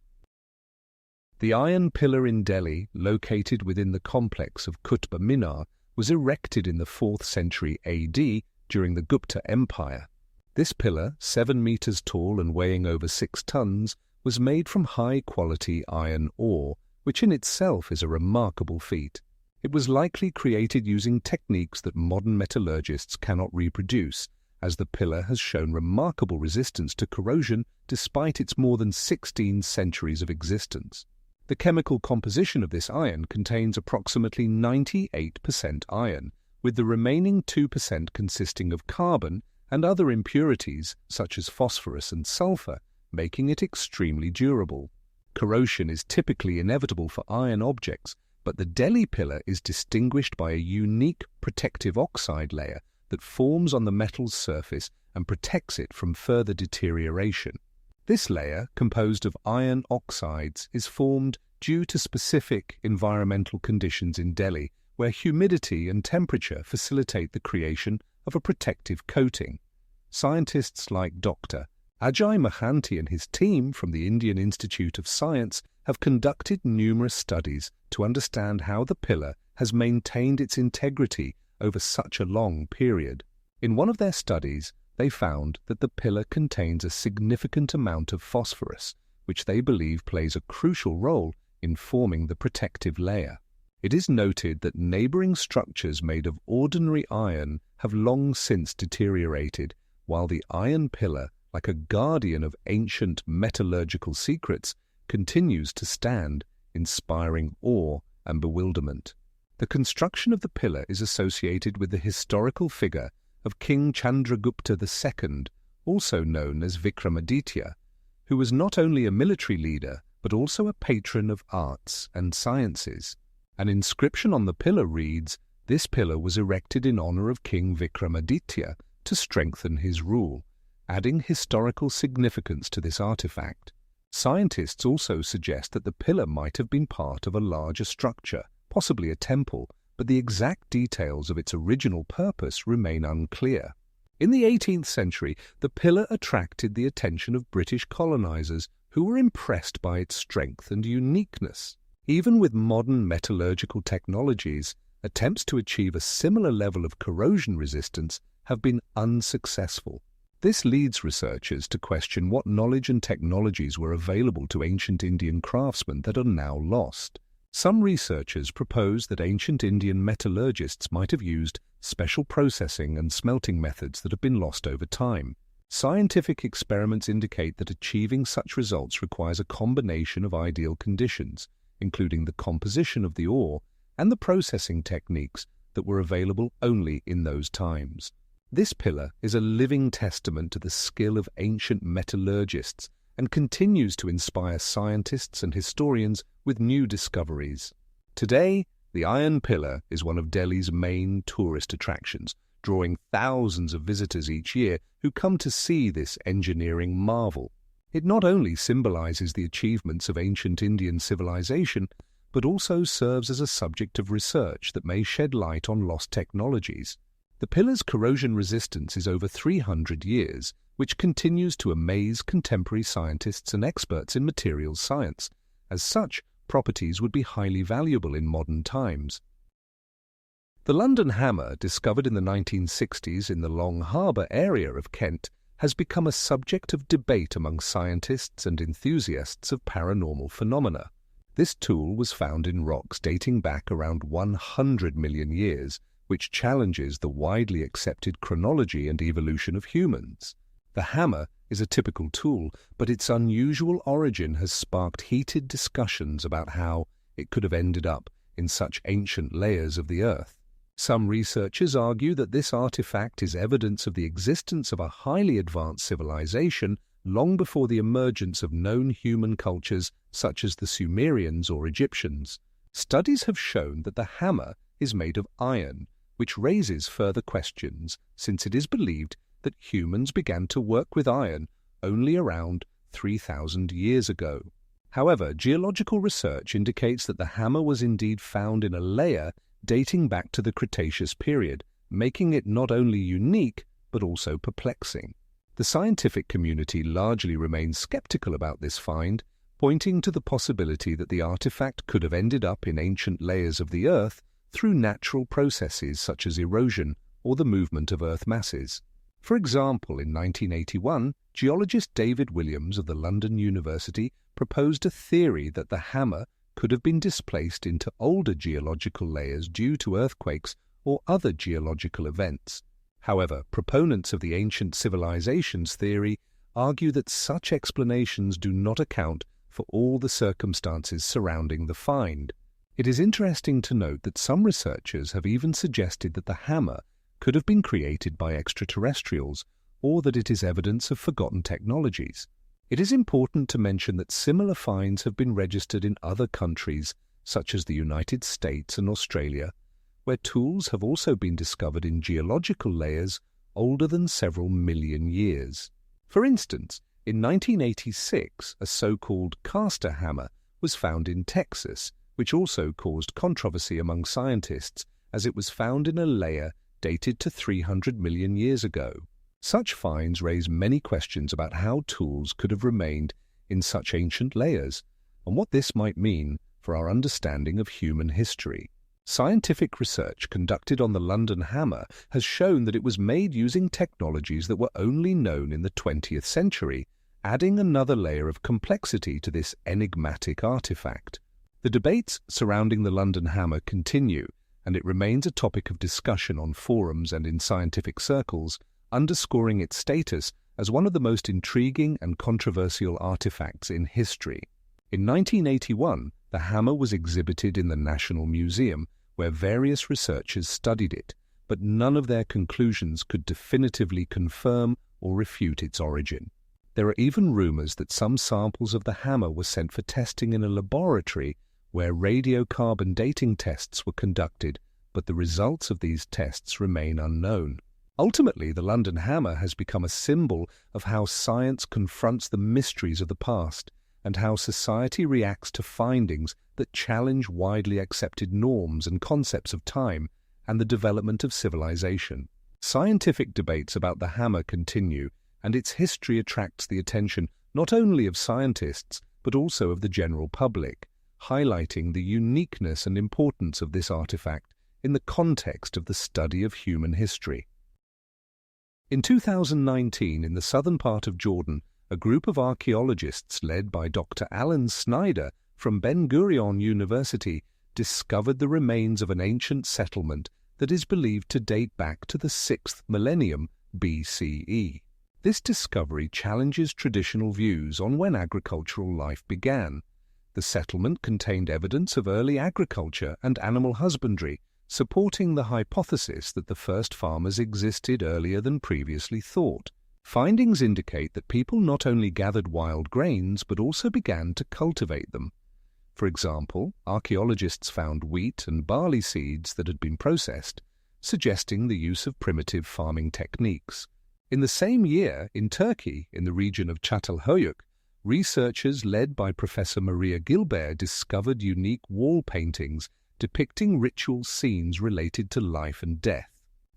The iron pillar in Delhi, located within the complex of Qutb Minar, was erected in the 4th century AD during the Gupta Empire. This pillar, 7 meters tall and weighing over 6 tons, was made from high-quality iron ore, which in itself is a remarkable feat. It was likely created using techniques that modern metallurgists cannot reproduce, as the pillar has shown remarkable resistance to corrosion despite its more than 16 centuries of existence. The chemical composition of this iron contains approximately 98% iron, with the remaining 2% consisting of carbon and other impurities such as phosphorus and sulfur, making it extremely durable. Corrosion is typically inevitable for iron objects, but the Delhi pillar is distinguished by a unique protective oxide layer that forms on the metal's surface and protects it from further deterioration. This layer, composed of iron oxides, is formed due to specific environmental conditions in Delhi, where humidity and temperature facilitate the creation of a protective coating. Scientists like Dr. Ajay Mohanty and his team from the Indian Institute of Science have conducted numerous studies to understand how the pillar has maintained its integrity over such a long period. In one of their studies, they found that the pillar contains a significant amount of phosphorus, which they believe plays a crucial role in forming the protective layer. It is noted that neighboring structures made of ordinary iron have long since deteriorated, while the iron pillar, like a guardian of ancient metallurgical secrets, continues to stand, inspiring awe and bewilderment. The construction of the pillar is associated with the historical figure of King Chandragupta II, also known as Vikramaditya, who was not only a military leader but also a patron of arts and sciences. An inscription on the pillar reads, "This pillar was erected in honor of King Vikramaditya to strengthen his rule," adding historical significance to this artifact. Scientists also suggest that the pillar might have been part of a larger structure, possibly a temple, but the exact details of its original purpose remain unclear. In the 18th century, the pillar attracted the attention of British colonizers who were impressed by its strength and uniqueness. Even with modern metallurgical technologies, attempts to achieve a similar level of corrosion resistance have been unsuccessful. This leads researchers to question what knowledge and technologies were available to ancient Indian craftsmen that are now lost. Some researchers propose that ancient Indian metallurgists might have used special processing and smelting methods that have been lost over time. Scientific experiments indicate that achieving such results requires a combination of ideal conditions, including the composition of the ore and the processing techniques that were available only in those times. This pillar is a living testament to the skill of ancient metallurgists and continues to inspire scientists and historians with new discoveries. Today, the Iron Pillar is one of Delhi's main tourist attractions, drawing thousands of visitors each year who come to see this engineering marvel. It not only symbolizes the achievements of ancient Indian civilization, but also serves as a subject of research that may shed light on lost technologies. The pillar's corrosion resistance is over 300 years, which continues to amaze contemporary scientists and experts in materials science. As such, properties would be highly valuable in modern times. The London hammer, discovered in the 1960s in the Long Harbour area of Kent, has become a subject of debate among scientists and enthusiasts of paranormal phenomena. This tool was found in rocks dating back around 100 million years, which challenges the widely accepted chronology and evolution of humans. The hammer is a typical tool, but its unusual origin has sparked heated discussions about how it could have ended up in such ancient layers of the earth. Some researchers argue that this artifact is evidence of the existence of a highly advanced civilization long before the emergence of known human cultures such as the Sumerians or Egyptians. Studies have shown that the hammer is made of iron, which raises further questions since it is believed that humans began to work with iron only around 3,000 years ago. However, geological research indicates that the hammer was indeed found in a layer dating back to the Cretaceous period, making it not only unique but also perplexing. The scientific community largely remains skeptical about this find, pointing to the possibility that the artifact could have ended up in ancient layers of the Earth through natural processes such as erosion or the movement of Earth masses. For example, in 1981, geologist David Williams of the London University proposed a theory that the hammer could have been displaced into older geological layers due to earthquakes or other geological events. However, proponents of the ancient civilizations theory argue that such explanations do not account for all the circumstances surrounding the find. It is interesting to note that some researchers have even suggested that the hammer could have been created by extraterrestrials, or that it is evidence of forgotten technologies. It is important to mention that similar finds have been registered in other countries, such as the United States and Australia, where tools have also been discovered in geological layers older than several million years. For instance, in 1986, a so-called caster hammer was found in Texas, which also caused controversy among scientists as it was found in a layer dated to 300 million years ago. Such finds raise many questions about how tools could have remained in such ancient layers and what this might mean for our understanding of human history. Scientific research conducted on the London hammer has shown that it was made using technologies that were only known in the 20th century, adding another layer of complexity to this enigmatic artifact. The debates surrounding the London hammer continue, and it remains a topic of discussion on forums and in scientific circles, underscoring its status as one of the most intriguing and controversial artifacts in history. In 1981, the hammer was exhibited in the National Museum, where various researchers studied it, but none of their conclusions could definitively confirm or refute its origin. There are even rumors that some samples of the hammer were sent for testing in a laboratory where radiocarbon dating tests were conducted, but the results of these tests remain unknown. Ultimately, the London hammer has become a symbol of how science confronts the mysteries of the past and how society reacts to findings that challenge widely accepted norms and concepts of time and the development of civilization. Scientific debates about the hammer continue, and its history attracts the attention not only of scientists but also of the general public, highlighting the uniqueness and importance of this artifact in the context of the study of human history. In 2019, in the southern part of Jordan, a group of archaeologists led by Dr. Alan Snyder from Ben Gurion University discovered the remains of an ancient settlement that is believed to date back to the 6th millennium BCE. This discovery challenges traditional views on when agricultural life began. The settlement contained evidence of early agriculture and animal husbandry, supporting the hypothesis that the first farmers existed earlier than previously thought. Findings indicate that people not only gathered wild grains but also began to cultivate them. For example, archaeologists found wheat and barley seeds that had been processed, suggesting the use of primitive farming techniques. In the same year, in Turkey, in the region of Çatalhöyük, researchers led by Professor Maria Gilbert discovered unique wall paintings depicting ritual scenes related to life and death.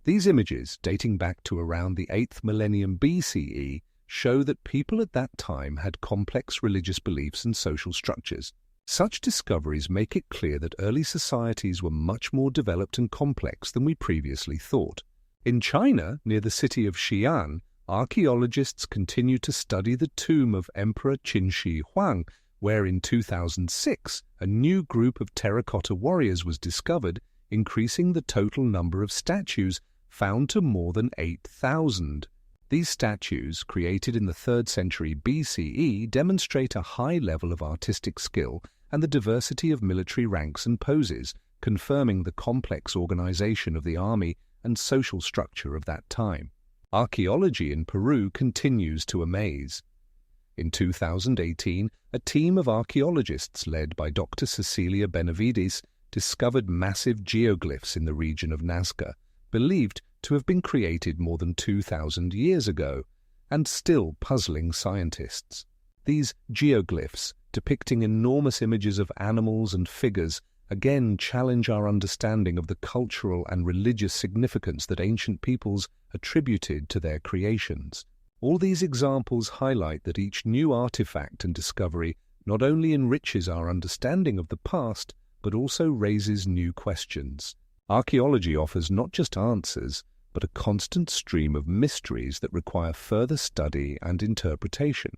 These images, dating back to around the 8th millennium BCE, show that people at that time had complex religious beliefs and social structures. Such discoveries make it clear that early societies were much more developed and complex than we previously thought. In China, near the city of Xi'an, archaeologists continue to study the tomb of Emperor Qin Shi Huang, where in 2006 a new group of terracotta warriors was discovered, increasing the total number of statues found to more than 8,000. These statues, created in the 3rd century BCE, demonstrate a high level of artistic skill and the diversity of military ranks and poses, confirming the complex organization of the army and social structure of that time. Archaeology in Peru continues to amaze. In 2018, a team of archaeologists led by Dr. Cecilia Benavides discovered massive geoglyphs in the region of Nazca, believed to have been created more than 2,000 years ago, and still puzzling scientists. These geoglyphs, depicting enormous images of animals and figures, again challenge our understanding of the cultural and religious significance that ancient peoples attributed to their creations. All these examples highlight that each new artifact and discovery not only enriches our understanding of the past, but also raises new questions. Archaeology offers not just answers, but a constant stream of mysteries that require further study and interpretation.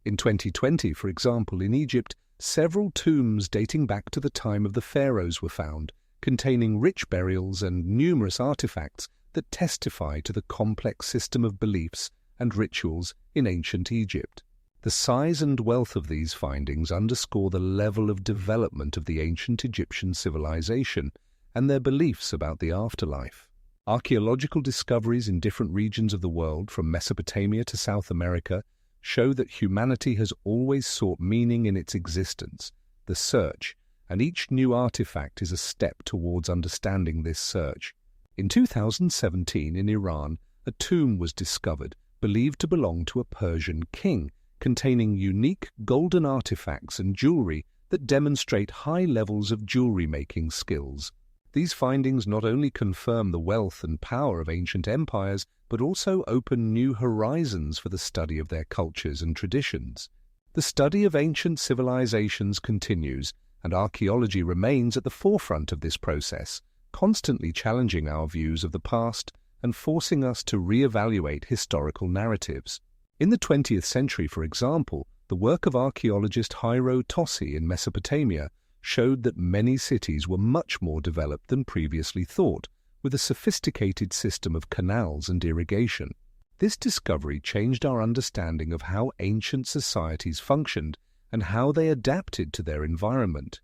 In 2020, for example, in Egypt, several tombs dating back to the time of the pharaohs were found, containing rich burials and numerous artifacts that testify to the complex system of beliefs and rituals in ancient Egypt. The size and wealth of these findings underscore the level of development of the ancient Egyptian civilization and their beliefs about the afterlife. Archaeological discoveries in different regions of the world, from Mesopotamia to South America, show that humanity has always sought meaning in its existence, the search, and each new artifact is a step towards understanding this search. In 2017, in Iran, a tomb was discovered, believed to belong to a Persian king, containing unique golden artifacts and jewelry that demonstrate high levels of jewelry-making skills. These findings not only confirm the wealth and power of ancient empires, but also open new horizons for the study of their cultures and traditions. The study of ancient civilizations continues, and archaeology remains at the forefront of this process, constantly challenging our views of the past and forcing us to re-evaluate historical narratives. In the 20th century, for example, the work of archaeologist Jairo Tossi in Mesopotamia showed that many cities were much more developed than previously thought, with a sophisticated system of canals and irrigation. This discovery changed our understanding of how ancient societies functioned and how they adapted to their environment.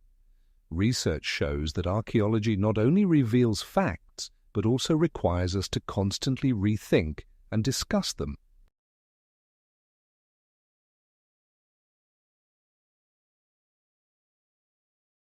Research shows that archaeology not only reveals facts, but also requires us to constantly rethink and discuss them.